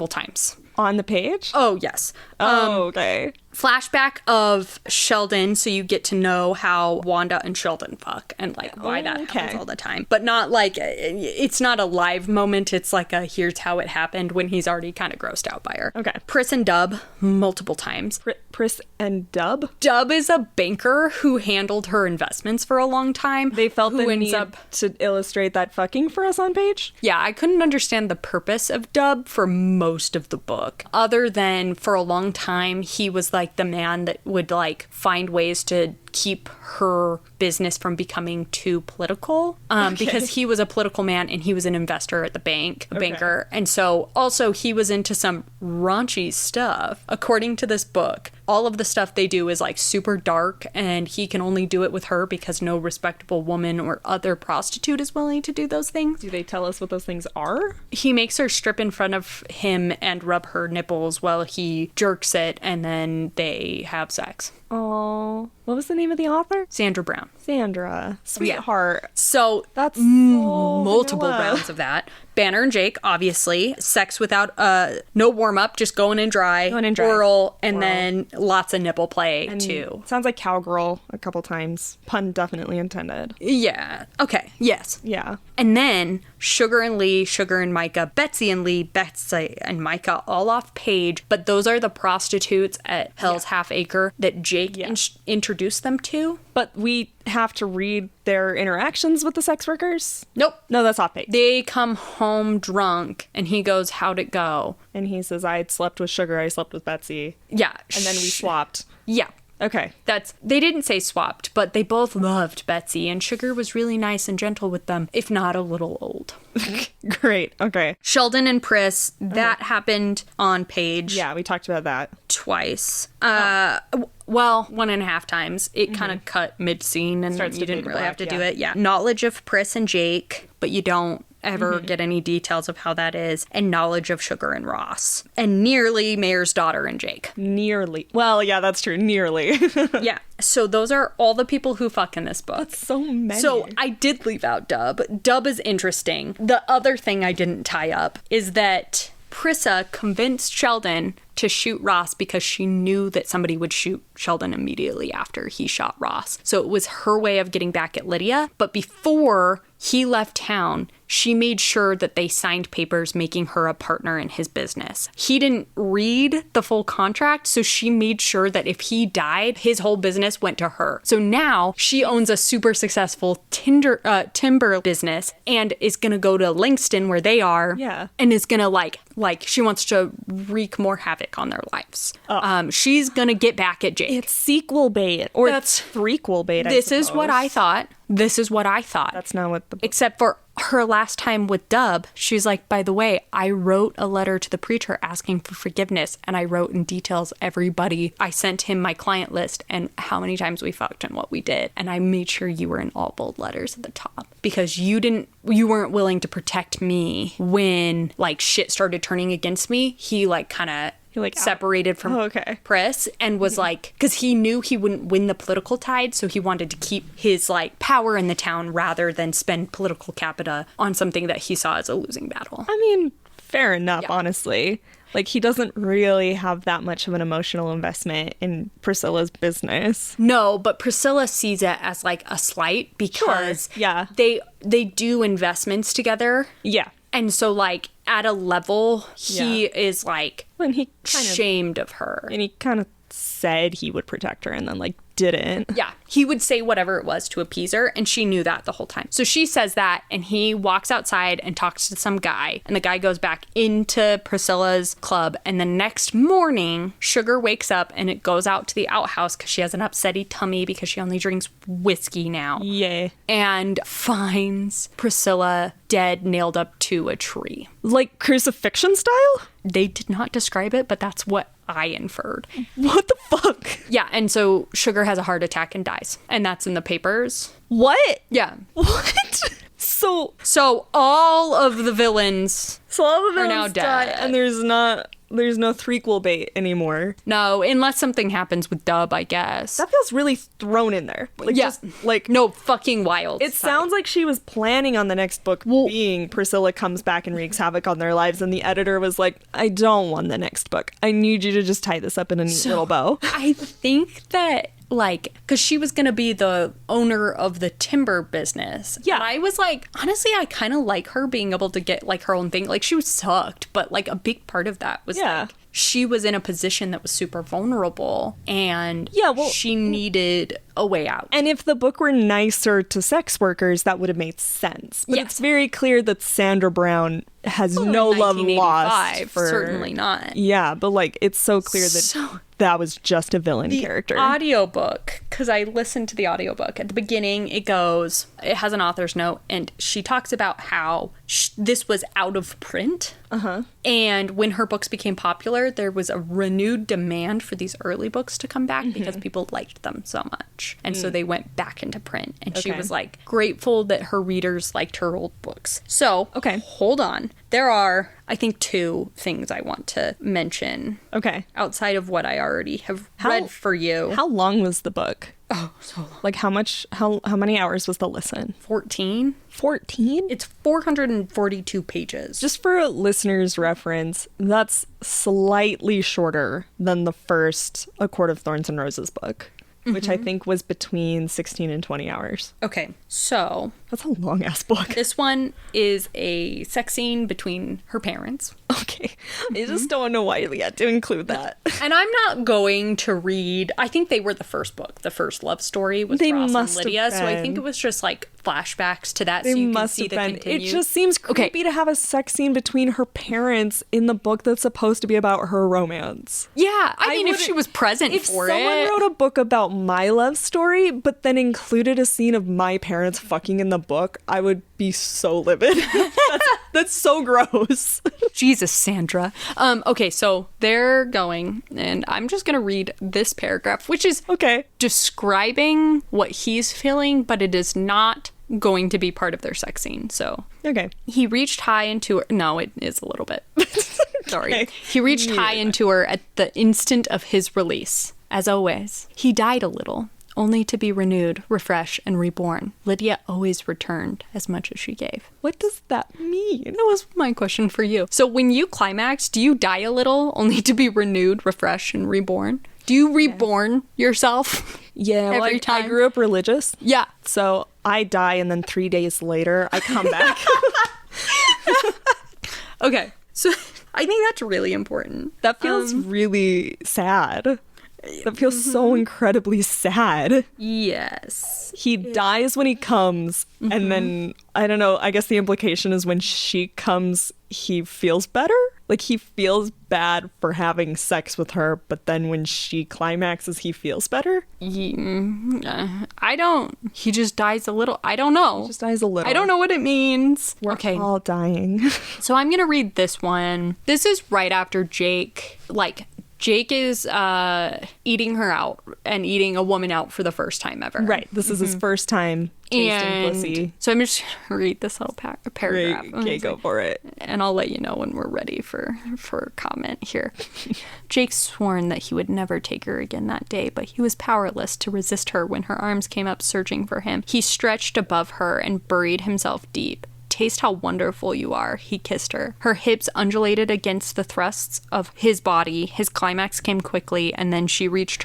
times. On the page? Oh, yes. Okay. Flashback of Sheldon, so you get to know how Wanda and Sheldon fuck and like why that happens all the time. But not like, it's not a live moment. It's like a here's how it happened when he's already kind of grossed out by her. Okay. Pris and Dub, multiple times. Pris and Dub? Dub is a banker who handled her investments for a long time. They felt the need to illustrate that fucking for us on page? Yeah, I couldn't understand the purpose of Dub for most of the book. Other than for a long time, he was like the man that would like find ways to keep her business from becoming too political because he was a political man and he was an investor at the banker. And so also he was into some raunchy stuff. According to this book, all of the stuff they do is like super dark, and he can only do it with her because no respectable woman or other prostitute is willing to do those things. Do they tell us what those things are? He makes her strip in front of him and rub her nipples while he jerks it, and then they have sex. Oh, what was the name of the author? Sandra Brown. Sandra. Sweetheart. Yeah. So that's multiple rounds of that. Banner and Jake, obviously. Sex without no warm-up, just going in dry. Oral, and then lots of nipple play, too. Sounds like cowgirl a couple times. Pun definitely intended. Yeah. Okay. Yes. Yeah. And then Sugar and Lee, Sugar and Micah, Betsy and Lee, Betsy and Micah, all off page. But those are the prostitutes at Hell's Half Acre that Jake introduced them to. But we have to read their interactions with the sex workers? Nope. No, that's off page. They come home drunk, and he goes, how'd it go? And he says, I had slept with Sugar, I slept with Betsy. Yeah. And then we swapped. Yeah. Okay. They didn't say swapped, but they both loved Betsy, and Sugar was really nice and gentle with them, if not a little old. Great. Okay. Sheldon and Pris, that happened on page. Yeah, we talked about that. Twice. Well, 1.5 times. It kind of cut mid-scene, and Starts you to didn't fade really black, have to do it. Yeah. Knowledge of Pris and Jake, but you don't ever get any details of how that is. And knowledge of Sugar and Ross. And nearly Mayor's daughter and Jake. Nearly. Well, yeah, that's true. Nearly. Yeah. So those are all the people who fuck in this book. That's so many. So I did leave out Dub. Dub is interesting. The other thing I didn't tie up is that Prissa convinced Sheldon to shoot Ross because she knew that somebody would shoot Sheldon immediately after he shot Ross. So it was her way of getting back at Lydia. But before he left town, she made sure that they signed papers making her a partner in his business. He didn't read the full contract, so she made sure that if he died, his whole business went to her. So now she owns a super successful timber business and is going to go to Langston where they are. Yeah. And is going to like she wants to wreak more havoc on their lives. She's going to get back at Jake. it's sequel bait. Or That's- it's threequel bait, This is what I thought. This is what I thought. That's not what the... Except for her last time with Dub, she's like, by the way, I wrote a letter to the preacher asking for forgiveness, and I wrote in details everybody. I sent him my client list and how many times we fucked and what we did, and I made sure you were in all bold letters at the top because you weren't willing to protect me when like shit started turning against me. He like kind of separated from Pris and was like, because he knew he wouldn't win the political tide, so he wanted to keep his like power in the town rather than spend political capita on something that he saw as a losing battle. I mean, fair enough, honestly. Like, he doesn't really have that much of an emotional investment in Priscilla's business. No, but Priscilla sees it as like a slight because they do investments together. Yeah. And so like at a level, he is like When he kind shamed of her. And he kind of said he would protect her and then like didn't. Yeah, he would say whatever it was to appease her, and she knew that the whole time. So she says that, and he walks outside and talks to some guy, and the guy goes back into Priscilla's club, and the next morning, Sugar wakes up, and it goes out to the outhouse because she has an upsetty tummy because she only drinks whiskey now. Yeah. And finds Priscilla dead, nailed up to a tree. Like crucifixion style? They did not describe it, but that's what I inferred. What the fuck? Yeah, and so Sugar has a heart attack and dies. And that's in the papers. What? Yeah. What? So all of the villains all the are now villains dead. die, and there's no threequel bait anymore. No, unless something happens with Dub, I guess. That feels really thrown in there. Like, Yeah. just, like, No, fucking wild. it sounds like she was planning on the next book being Priscilla comes back and wreaks havoc on their lives, and the editor was like, I don't want the next book. I need you to just tie this up in a neat little bow. I think that, like, because she was going to be the owner of the timber business. Yeah. And I was like, honestly, I kind of like her being able to get, like, her own thing. Like, she was sucked, but, like, a big part of that was, like, she was in a position that was super vulnerable, and she needed a way out. And if the book were nicer to sex workers, that would have made sense. But it's very clear that Sandra Brown has no love lost for... Certainly not. Yeah, but, like, it's so clear that that was just a villain character. The audiobook, because I listened to the audiobook. At the beginning, it has an author's note, and she talks about how this was out of print. And when her books became popular, there was a renewed demand for these early books to come back because people liked them so much. And so they went back into print. And she was like grateful that her readers liked her old books. So, hold on. There are, I think, 2 things I want to mention. Okay. Outside of what I already have read for you. How long was the book? Oh, so long. Like, how many hours was the listen? 14. 14? It's 442 pages. Just for a listener's reference, that's slightly shorter than the first A Court of Thorns and Roses book, which I think was between 16 and 20 hours. Okay, so... That's a long-ass book. This one is a sex scene between her parents. Okay. I just don't know why you had to include that. And I'm not going to read... I think they were the first book. The first love story was Ross and Lydia, so I think it was just like flashbacks to that so They you can must see have the been. continued. It just seems creepy to have a sex scene between her parents in the book that's supposed to be about her romance. Yeah, I mean, if wouldn't- she was present If for someone it. wrote a book about my love story, but then included a scene of my parents fucking in the book, I would be so livid. That's so gross. Jesus, Sandra. Okay, so they're going, and I'm just gonna read this paragraph, which is Okay. describing what he's feeling, but it is not going to be part of their sex scene. So Okay. he reached high into her. No, it is a little bit. Sorry. Okay. He reached high into her at the instant of his release. As always, he died a little, only to be renewed, refreshed, and reborn. Lydia always returned as much as she gave. What does that mean? That was my question for you. So when you climax, do you die a little, only to be renewed, refreshed, and reborn? Do you reborn yourself? Yeah, well, Every I time? grew up religious. Yeah. So I die, and then 3 days later, I come back. Okay. So I think that's really important. That feels really sad. That feels so incredibly sad. Yes. He dies when he comes, and then, I don't know, I guess the implication is when she comes, he feels better? Like, he feels bad for having sex with her, but then when she climaxes, he feels better? I don't. He just dies a little. I don't know. Just dies a little. I don't know what it means. We're okay. all dying. So I'm going to read this one. This is right after Jake, Jake is eating her out and eating a woman out for the first time ever. Right. This is his first time tasting pussy. So I'm just going to read this little paragraph. Great. Okay, go for it. And I'll let you know when we're ready for comment here. Jake sworn that he would never take her again that day, but he was powerless to resist her when her arms came up searching for him. He stretched above her and buried himself deep. Taste how wonderful you are, he kissed her. Her hips undulated against the thrusts of his body. His climax came quickly, and then she reached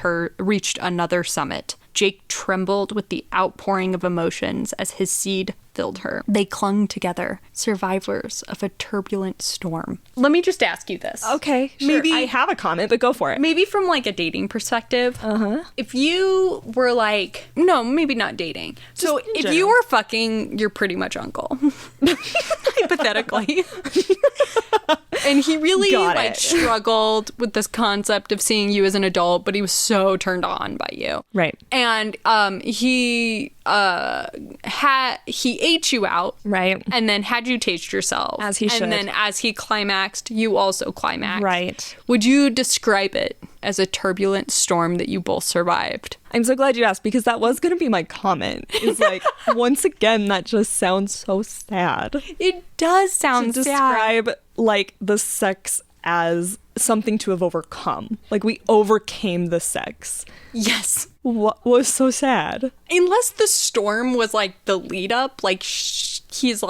another summit. Jake trembled with the outpouring of emotions as his seed filled her. They clung together, survivors of a turbulent storm. Let me just ask you this. Okay, sure. Maybe- I have a comment, but go for it. Maybe from a dating perspective. If you were no, maybe not dating. So in if general. you were fucking your pretty much uncle, hypothetically, and he really Got it. struggled with this concept of seeing you as an adult, but he was so turned on by you. Right. And he ate you out. Right. And then had you taste yourself. As he should. And then as he climaxed, you also climaxed. Right. Would you describe it as a turbulent storm that you both survived? I'm so glad you asked, because that was going to be my comment. It's once again, that just sounds so sad. It does sound To sad. describe, the sex as something to have overcome. We overcame the sex. Yes. What was so sad? Unless the storm was the lead up, he's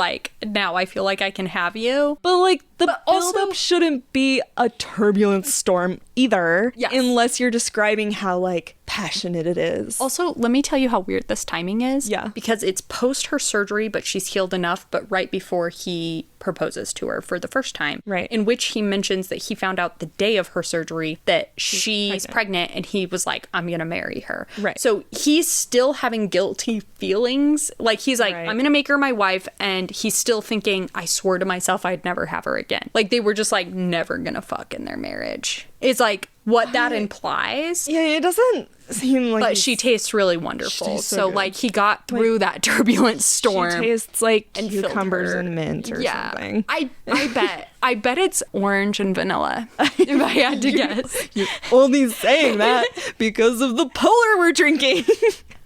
now I feel like I can have you. But the But also- buildup shouldn't be a turbulent storm either. Yes. Unless you're describing how passionate it is. Also, let me tell you how weird this timing is. Yeah. Because it's post her surgery, but she's healed enough, but right before he proposes to her for the first time. Right. In which he mentions that he found out the day of her surgery that she's pregnant, and he was like, I'm going to marry her. Right. So he's still having guilty feelings. He's like, Right. I'm going to make her my wife, and he's still thinking, I swore to myself I'd never have her again. They were just never going to fuck in their marriage. It's what that implies. Yeah, it doesn't seem like... But she tastes really wonderful. tastes so So, good. he got through that turbulent storm. She tastes like and filled cucumbers her. and mint or something. I bet it's orange and vanilla, if I had to guess. You're only saying that because of the polar we're drinking.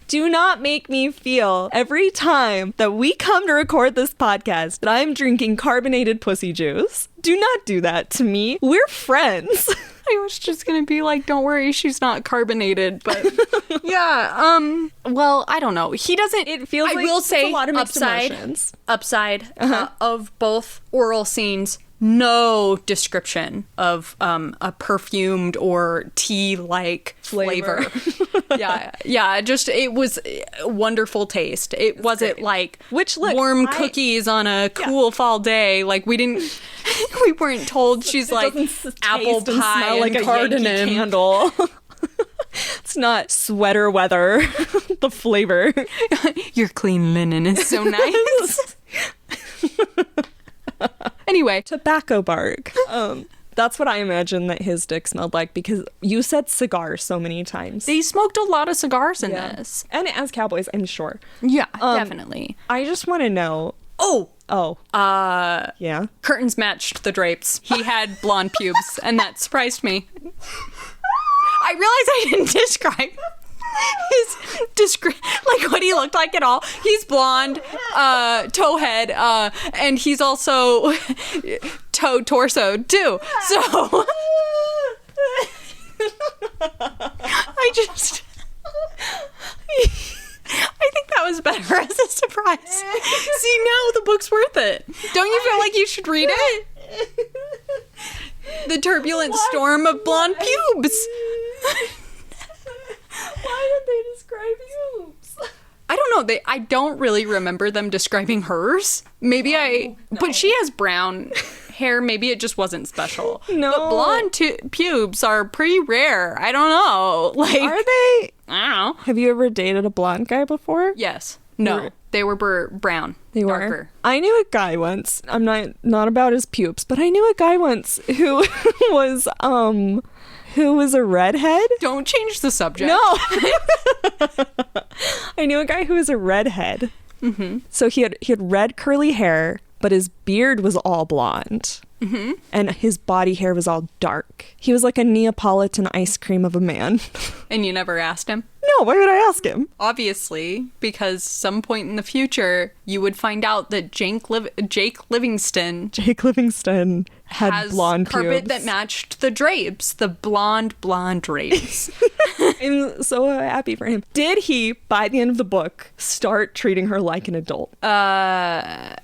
Do not make me feel every time that we come to record this podcast that I'm drinking carbonated pussy juice. Do not do that to me. We're friends. I was just gonna be don't worry, she's not carbonated, but yeah. Well, I don't know. He doesn't. It feels I like will it's say a lot of mixed upside emotions. Of both oral scenes. No description of a perfumed or tea-like flavor. yeah. Just it was a wonderful taste. It wasn't Which, look, warm cookies on a cool fall day. We didn't. We weren't told she's It doesn't apple taste and pie smell like and a Yankee cardamom. candle. It's It's not sweater weather. The flavor. Your clean linen is so nice. Anyway, Tobacco bark. That's what I imagine that his dick smelled like, because you said cigar so many times. they smoked a lot of cigars in this. And as cowboys, I'm sure. Yeah, definitely. I just want to know. Oh, Yeah. curtains matched the drapes. He had blonde pubes, and that surprised me. I realized I didn't describe like what he looked like at all. He's blonde, towhead, and he's also torso too. So I think that was better as a surprise. See, now the book's worth it. Don't you feel like you should read it? The turbulent storm of blonde pubes. Why did they describe pubes? I don't know. I don't really remember them describing hers. Maybe but she has brown hair. Maybe it just wasn't special. No. But blonde pubes are pretty rare. I don't know. Like, Are they? I don't know. Have you ever dated a blonde guy before? Yes. No. They were brown. They darker. were. I knew a guy once. I'm not about his pubes, but I knew a guy once who was a redhead. Don't change the subject. No. I knew a guy who was a redhead. Mm-hmm. So he had red curly hair, but his beard was all blonde. Mm-hmm. And his body hair was all dark. He was like a Neapolitan ice cream of a man. And you never asked him? No, why would I ask him? Obviously, because some point in the future, you would find out that Jake Livingston had has blonde carpet pubes. that matched the drapes, the blonde drapes. I'm so happy for him. Did he, by the end of the book, start treating her like an adult? No.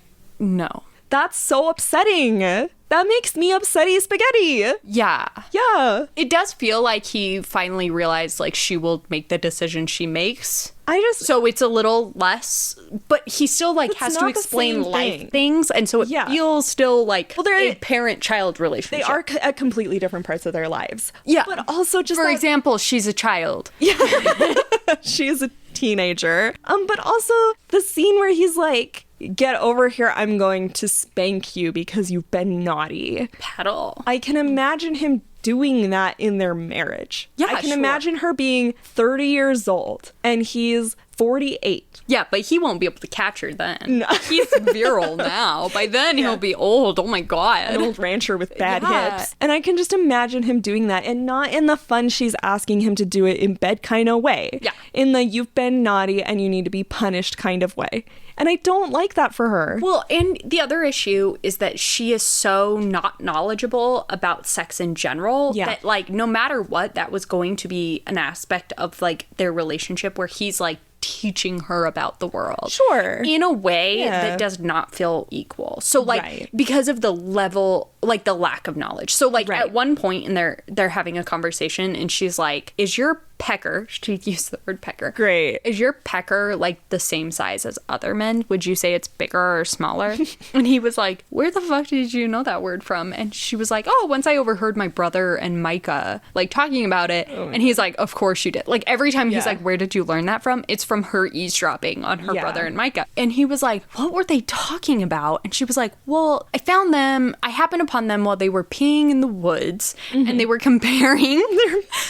That's so upsetting. That makes me upsetty spaghetti. Yeah. Yeah. It does feel like he finally realized, like, she will make the decision she makes. So it's a little less, but he still, like, has to not the explain same life thing. things, and so it feels still like they're a parent-child relationship. They are at completely different parts of their lives. Yeah. But also just For example, she's a child. she is a teenager. But also the scene where he's like, get over here, I'm going to spank you because you've been naughty. Pedal. I can imagine him doing that in their marriage. Yeah, I can sure. imagine her being 30 years old and he's 48. Yeah, but he won't be able to catch her then. No. He's virile now. By then, he'll be old. Oh my God. An old rancher with bad Yeah. hips. And I can just imagine him doing that, and not in the fun she's asking him to do it in bed kind of way. Yeah. In the you've been naughty and you need to be punished kind of way. And I don't like that for her. Well, and the other issue is that she is so not knowledgeable about sex in general that, like, no matter what, that was going to be an aspect of, like, their relationship where he's, like, teaching her about the world. Sure. In a way that does not feel equal. So, like, because of the level, like, the lack of knowledge. So, like, at one point in they're having a conversation and she's like, is your pecker, she used the word pecker. Great. Is your pecker, like, the same size as other men? Would you say it's bigger or smaller? And he was like, where the fuck did you know that word from? And she was like, oh, once I overheard my brother and Micah, like, talking about it. And he's like, of course you did. Like, every time he's like, where did you learn that from? It's from her eavesdropping on her brother and Micah. And he was like, what were they talking about? And she was like, well, I happened upon them while they were peeing in the woods and they were comparing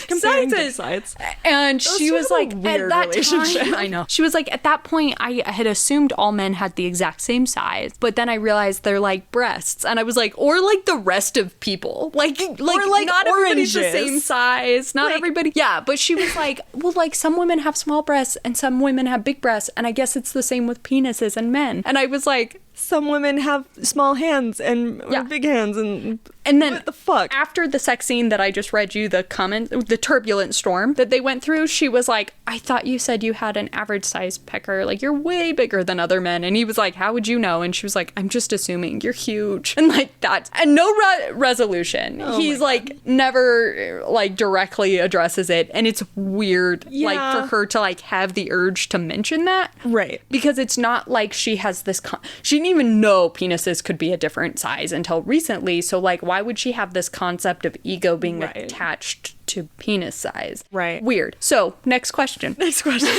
their sides. And she was like, at weird that relationship. time, I know. She was like, at that point, I had assumed all men had the exact same size, but then I realized they're like breasts, and I was like, or like the rest of people, like not everybody's the same size, not everybody. Yeah, but she was like, well, like some women have small breasts and some women have big breasts, and I guess it's the same with penises and men. And I was like, some women have small hands and or big hands, and then what the fuck? After the sex scene that I just read you, the turbulent storm that they went through, she was like, I thought you said you had an average size pecker, like you're way bigger than other men. And he was like, how would you know? And she was like, I'm just assuming you're huge. And like that, and no resolution. He's like never like directly addresses it, and it's weird like for her to like have the urge to mention that, right? Because it's not like she has this she didn't even know penises could be a different size until recently. So like, why would she have this concept of ego being attached to penis size. Right. Weird. So, next question. Next question.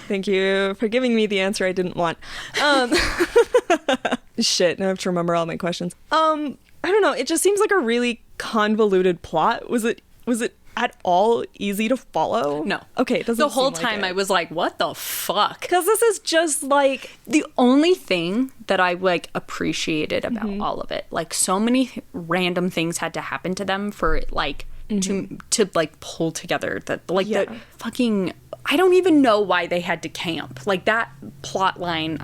Thank you for giving me the answer I didn't want. Shit, now I have to remember all my questions. I don't know. It just seems like a really convoluted plot. Was it at all easy to follow? No. Okay, it doesn't The whole seem like time it. I was like, what the fuck? Because this is just like... The only thing that I like appreciated about all of it, like so many random things had to happen to them for it like to like pull together that like the fucking... I don't even know why they had to camp. Like that plot line,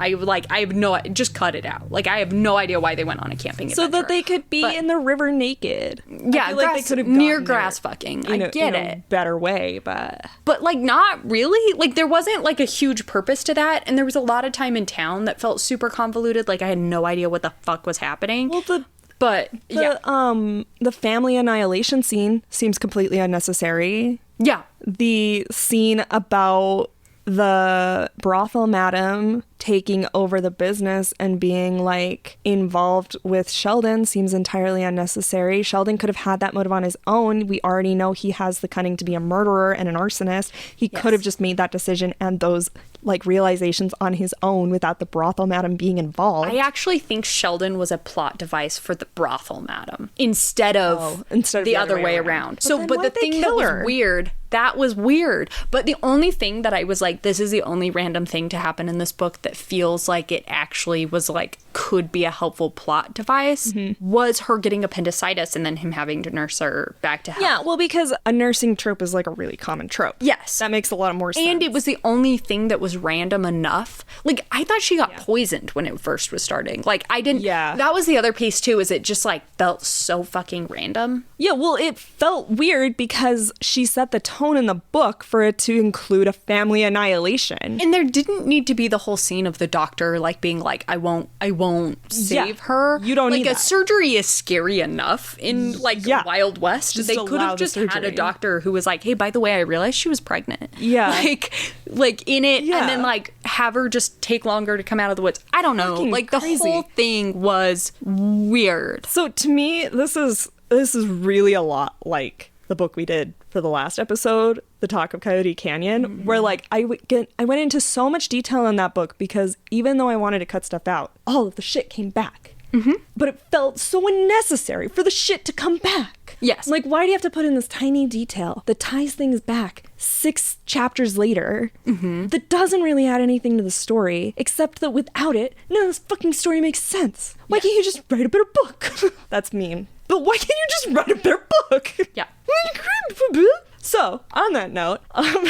just cut it out. Like I have no idea why they went on a camping adventure. So that they could be in the river naked. Yeah, I feel like they could have near gotten grass there fucking. in I get in a it. better way, but But like not really. Like there wasn't like a huge purpose to that, and there was a lot of time in town that felt super convoluted. Like I had no idea what the fuck was happening. well, the the family annihilation scene seems completely unnecessary. yeah. The scene about the brothel madam taking over the business and being like involved with Sheldon seems entirely unnecessary. Sheldon could have had that motive on his own. We already know he has the cunning to be a murderer and an arsonist. He could have just made that decision and those like realizations on his own without the brothel madam being involved. I actually think Sheldon was a plot device for the brothel madam instead of the other way around. But the thing that was weird, that was weird. But the only thing that I was like, this is the only random thing to happen in this book that feels like it actually was like could be a helpful plot device was her getting appendicitis and then him having to nurse her back to health. Yeah, well, because a nursing trope is like a really common trope. Yes. That makes a lot more sense. And it was the only thing that was random enough. Like, I thought she got poisoned when it first was starting. Like, I didn't... Yeah. That was the other piece, too, is it just, like, felt so fucking random. Yeah, well, it felt weird because she set the tone in the book for it to include a family annihilation. And there didn't need to be the whole scene of the doctor, like, being like, I won't save her. You don't like, need a that. surgery is scary enough in, like, Wild West. Just they could allow have the just had a surgery. doctor who was like, hey, by the way, I realized she was pregnant. Yeah. Like in it, Yeah. and then, like, have her just take longer to come out of the woods. I don't know. Fucking Like, the crazy. whole thing was weird. So to me, this is really a lot like the book we did for the last episode, The Talk of Coyote Canyon, where like I went into so much detail in that book because even though I wanted to cut stuff out, all of the shit came back. But it felt so unnecessary for the shit to come back. Yes. Like, why do you have to put in this tiny detail that ties things back 6 chapters later that doesn't really add anything to the story, except that without it, none of this fucking story makes sense. Why can't you just write a better book? That's mean. But why can't you just write a better book? Yeah. So, on that note, on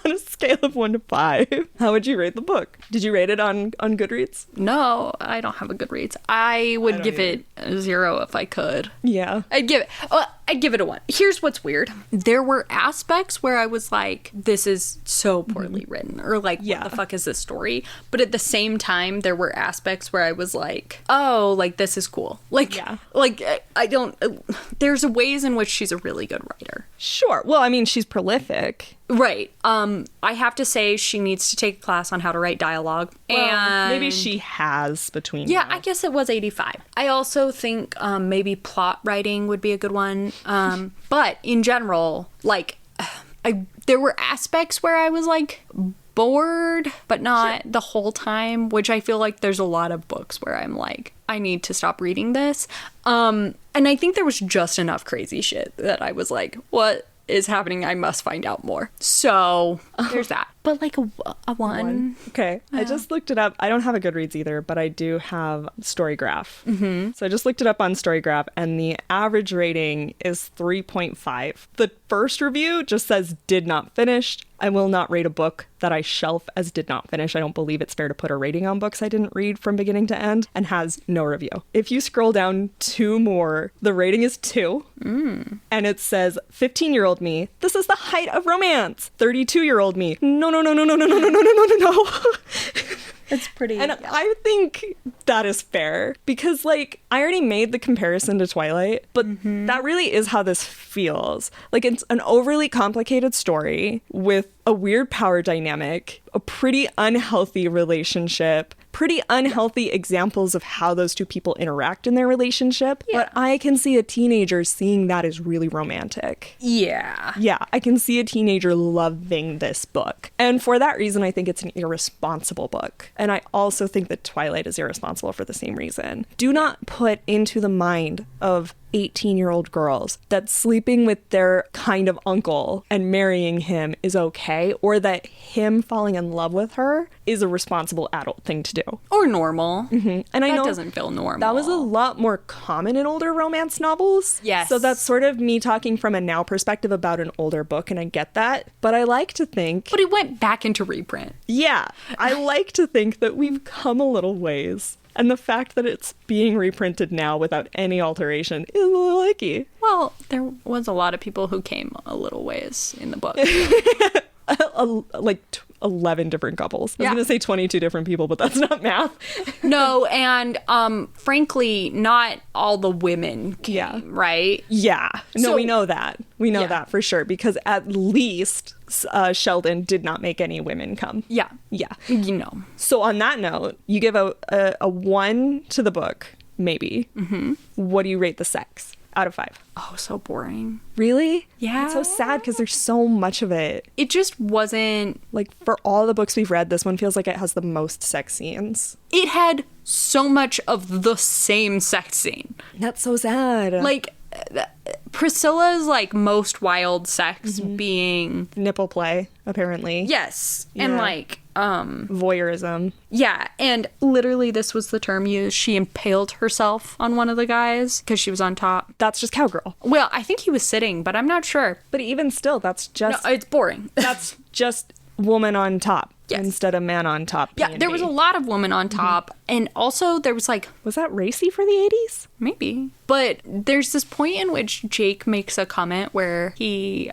a scale of 1 to 5, how would you rate the book? Did you rate it on Goodreads? No, I don't have a Goodreads. I would give it a 0 if I could. Yeah. I'd give it a 1. Here's what's weird. There were aspects where I was like, this is so poorly written, or like, what the fuck is this story? But at the same time, there were aspects where I was like, oh, like, this is cool. Like, like I don't, there's ways in which she's a really good writer. Sure. Well, I mean, she's prolific. Right. I have to say she needs to take a class on how to write dialogue. And maybe she has between yeah, now. I guess it was 85. I also think maybe plot writing would be a good one. But in general, like, there were aspects where I was like bored, but not the whole time, which I feel like there's a lot of books where I'm like, I need to stop reading this. And I think there was just enough crazy shit that I was like, what is happening? I must find out more. So there's that. But like a 1. Okay. I just looked it up. I don't have a Goodreads either, but I do have Storygraph. So I just looked it up on Storygraph, and the average rating is 3.5. The first review just says did not finish. I will not rate a book that I shelf as did not finish. I don't believe it's fair to put a rating on books I didn't read from beginning to end, and has no review. If you scroll down 2 more, the rating is 2. And it says 15-year-old me, this is the height of romance. 32-year-old me, no. It's pretty. And I think that is fair because, like, I already made the comparison to Twilight, but that really is how this feels. Like, it's an overly complicated story with a weird power dynamic, a pretty unhealthy relationship, pretty unhealthy examples of how those two people interact in their relationship. But I can see a teenager seeing that as really romantic. Yeah. Yeah, I can see a teenager loving this book. And for that reason, I think it's an irresponsible book. And I also think that Twilight is irresponsible for the same reason. Do not put into the mind of 18-year-old girls that sleeping with their kind of uncle and marrying him is okay, or that him falling in love with her is a responsible adult thing to do. Or normal. Mm-hmm. And I know that doesn't feel normal. That was a lot more common in older romance novels. Yes. So that's sort of me talking from a now perspective about an older book, and I get that. But I like to think... But it went back into reprint. Yeah. I like to think that we've come a little ways. And the fact that it's being reprinted now without any alteration is a little icky. Well, there was a lot of people who came a little ways in the book. Like 11 different couples. I was Yeah. going to say 22 different people, but that's not math. No, and frankly, not all the women came, Yeah. right? Yeah. No, So- we know that. We know Yeah. that for sure, because at least Sheldon did not make any women come. Yeah. Yeah. You know. So on that note, you give a 1 to the book, maybe. Mm-hmm. What do you rate the sex out of 5? Oh, so boring. Really? Yeah. It's so sad because there's so much of it. It just wasn't... Like, for all the books we've read, this one feels like it has the most sex scenes. It had so much of the same sex scene. That's so sad. Like, Priscilla's, like, most wild sex being... Nipple play, apparently. Yes. And, Yeah. like... Voyeurism. Yeah, and literally this was the term used. She impaled herself on one of the guys because she was on top. That's just cowgirl. Well, I think he was sitting, but I'm not sure. But even still, that's just... No, it's boring. That's just woman on top Yes. instead of man on top. Yeah, there was a lot of women on top. And also there was like, Was that racy for the 80s? maybe. But there's this point in which Jake makes a comment where he,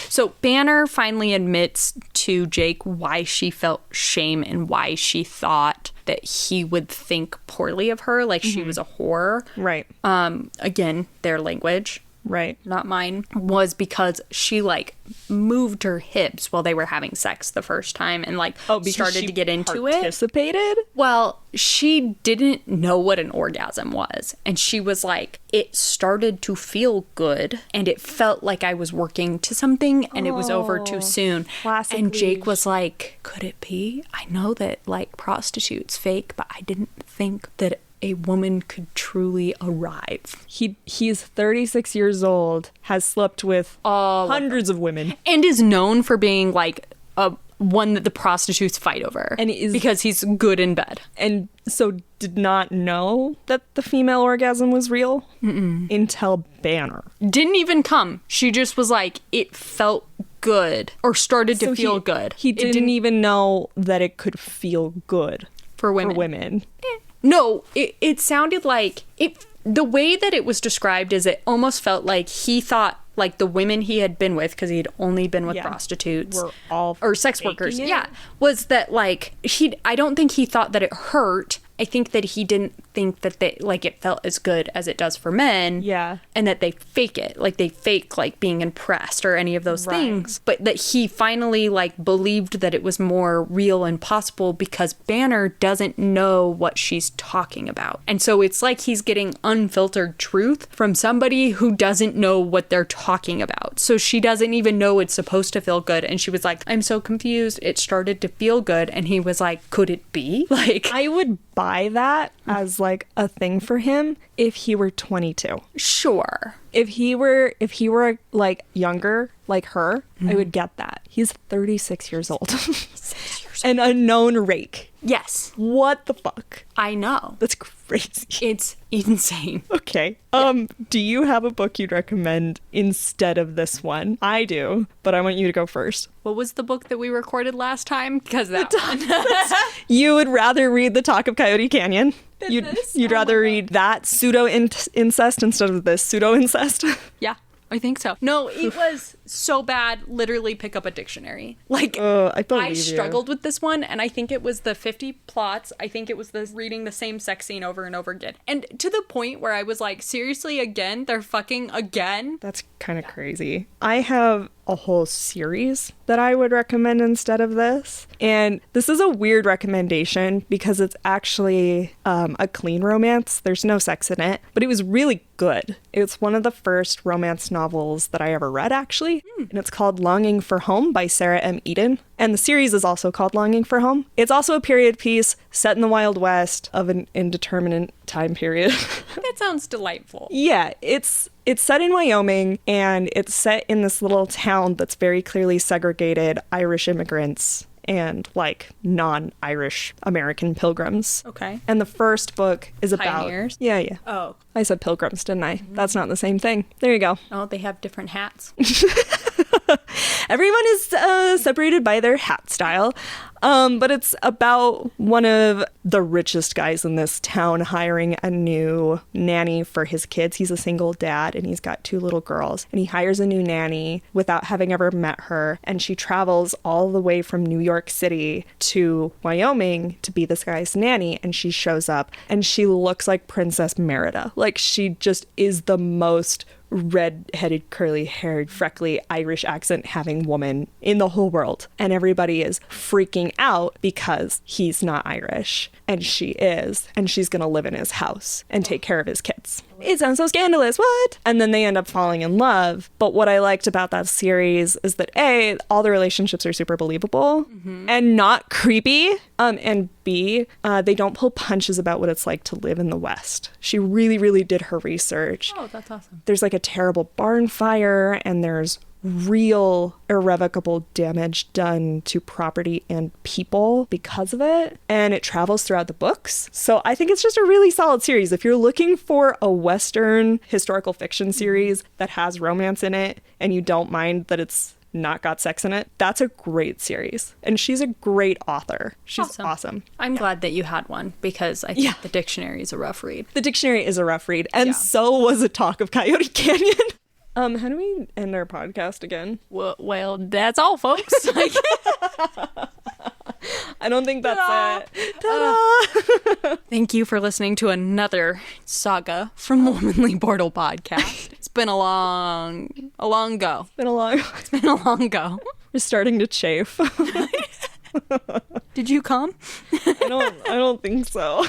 so Banner finally admits to Jake why she felt shame and why she thought that he would think poorly of her, like she was a whore. Right. Again, their language. Right. Not mine, was because she like moved her hips while they were having sex the first time and like Because started she to get into it. participated? Well, she didn't know what an orgasm was. And she was like, it started to feel good and it felt like I was working to something and it was over too soon. classic And Jake Leash. was like, could it be? I know that like prostitutes fake, but I didn't think that a woman could truly arrive. He's 36 years old, has slept with hundreds of women. And is known for being like a one that the prostitutes fight over. And is- because he's good in bed. And so did not know that the female orgasm was real until Banner. Didn't even come. She just was like, it felt good or started to So feel good. He It didn't even know that it could feel good for women. for women. No, it sounded like it. The way that it was described is it almost felt like he thought like the women he had been with, because he had only been with Yeah. prostitutes Were all or sex faking workers. it? Yeah, was that like I don't think he thought that it hurt. I think that he didn't think that they like it felt as good as it does for men. Yeah. And that they fake it. Like they fake like being impressed or any of those Right. things. But that he finally like believed that it was more real and possible because Banner doesn't know what she's talking about. And so it's like he's getting unfiltered truth from somebody who doesn't know what they're talking about. So she doesn't even know it's supposed to feel good. And she was like, I'm so confused. It started to feel good. And he was like, could it be? Like, I would buy that as like a thing for him if he were 22. sure. If he were like younger, like her, I would get that. He's 36 years old. An unknown rake. Yes, What the fuck? I know. That's crazy. It's insane. Okay. Do you have a book you'd recommend instead of this one? I do, but I want you to go first. What was the book that we recorded last time? Because that one. You would rather read The Talk of Coyote Canyon. You'd this? you'd Oh my rather God. read that pseudo incest instead of this pseudo incest. Yeah. I think so. No, it was so bad. Literally pick up a dictionary. Like, I believe I struggled with this one, and I think it was the 50 plots. I think it was the reading the same sex scene over and over again. And to the point where I was like, seriously, again? They're fucking again? That's kind of crazy. I have a whole series that I would recommend instead of this. And this is a weird recommendation because it's actually a clean romance. There's no sex in it, but it was really good. It's one of the first romance novels that I ever read, actually. And it's called Longing for Home by Sarah M. Eden. And the series is also called Longing for Home. It's also a period piece set in the Wild West of an indeterminate time period. That sounds delightful. Yeah, it's set in Wyoming, and it's set in this little town that's very clearly segregated Irish immigrants and like non-Irish American pilgrims. Okay. And the first book is about Pioneers? Yeah. Oh. I said pilgrims, didn't I? That's not the same thing. There you go. Oh, they have different hats. Everyone is separated by their hat style. But it's about one of the richest guys in this town hiring a new nanny for his kids. He's a single dad and he's got 2 little girls. And he hires a new nanny without having ever met her. And she travels all the way from New York City to Wyoming to be this guy's nanny. And she shows up and she looks like Princess Merida. Like, she just is the most red-headed, curly-haired, freckly, Irish accent-having woman in the whole world. And everybody is freaking out because he's not Irish. And she is. And she's going to live in his house and take care of his kids. It sounds so scandalous. What? And then they end up falling in love. But what I liked about that series is that A, all the relationships are super believable and not creepy. And B, they don't pull punches about what it's like to live in the West. She really, really did her research. Oh, that's awesome. There's like a terrible barn fire and there's real irrevocable damage done to property and people because of it, and it travels throughout the books. So I think it's just a really solid series. If you're looking for a Western historical fiction series that has romance in it and you don't mind that it's not got sex in it, that's a great series. And she's a great author. She's awesome. I'm glad that you had one because I think the dictionary is a rough read. The dictionary is a rough read, and so was A Talk of Coyote Canyon. How do we end our podcast again? Well, that's all, folks. I don't think that's it. Ta-da! Thank you for listening to another saga from the Womanly Portal podcast. It's been a long go. It's been a long go. We're starting to chafe. Did you come? I don't think so.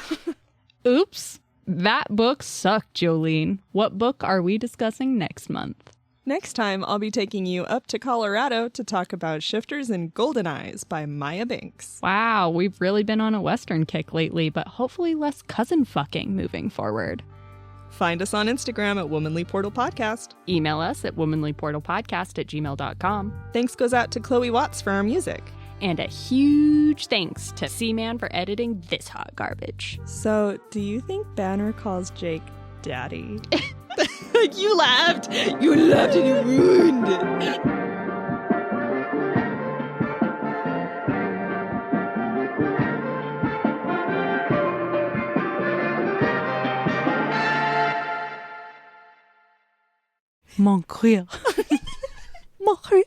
Oops. That book sucked, Jolene. What book are we discussing next month? Next time, I'll be taking you up to Colorado to talk about Shifters and Golden Eyes by Maya Binks. Wow, we've really been on a Western kick lately, but hopefully less cousin fucking moving forward. Find us on Instagram at Womanly Portal Podcast. Email us at womanlyportalpodcast@gmail.com. Thanks goes out to Chloe Watts for our music. And a huge thanks to C Mann for editing this hot garbage. So, do you think Banner calls Jake Daddy? You laughed and you ruined it. Mon cuir. Mon cuir.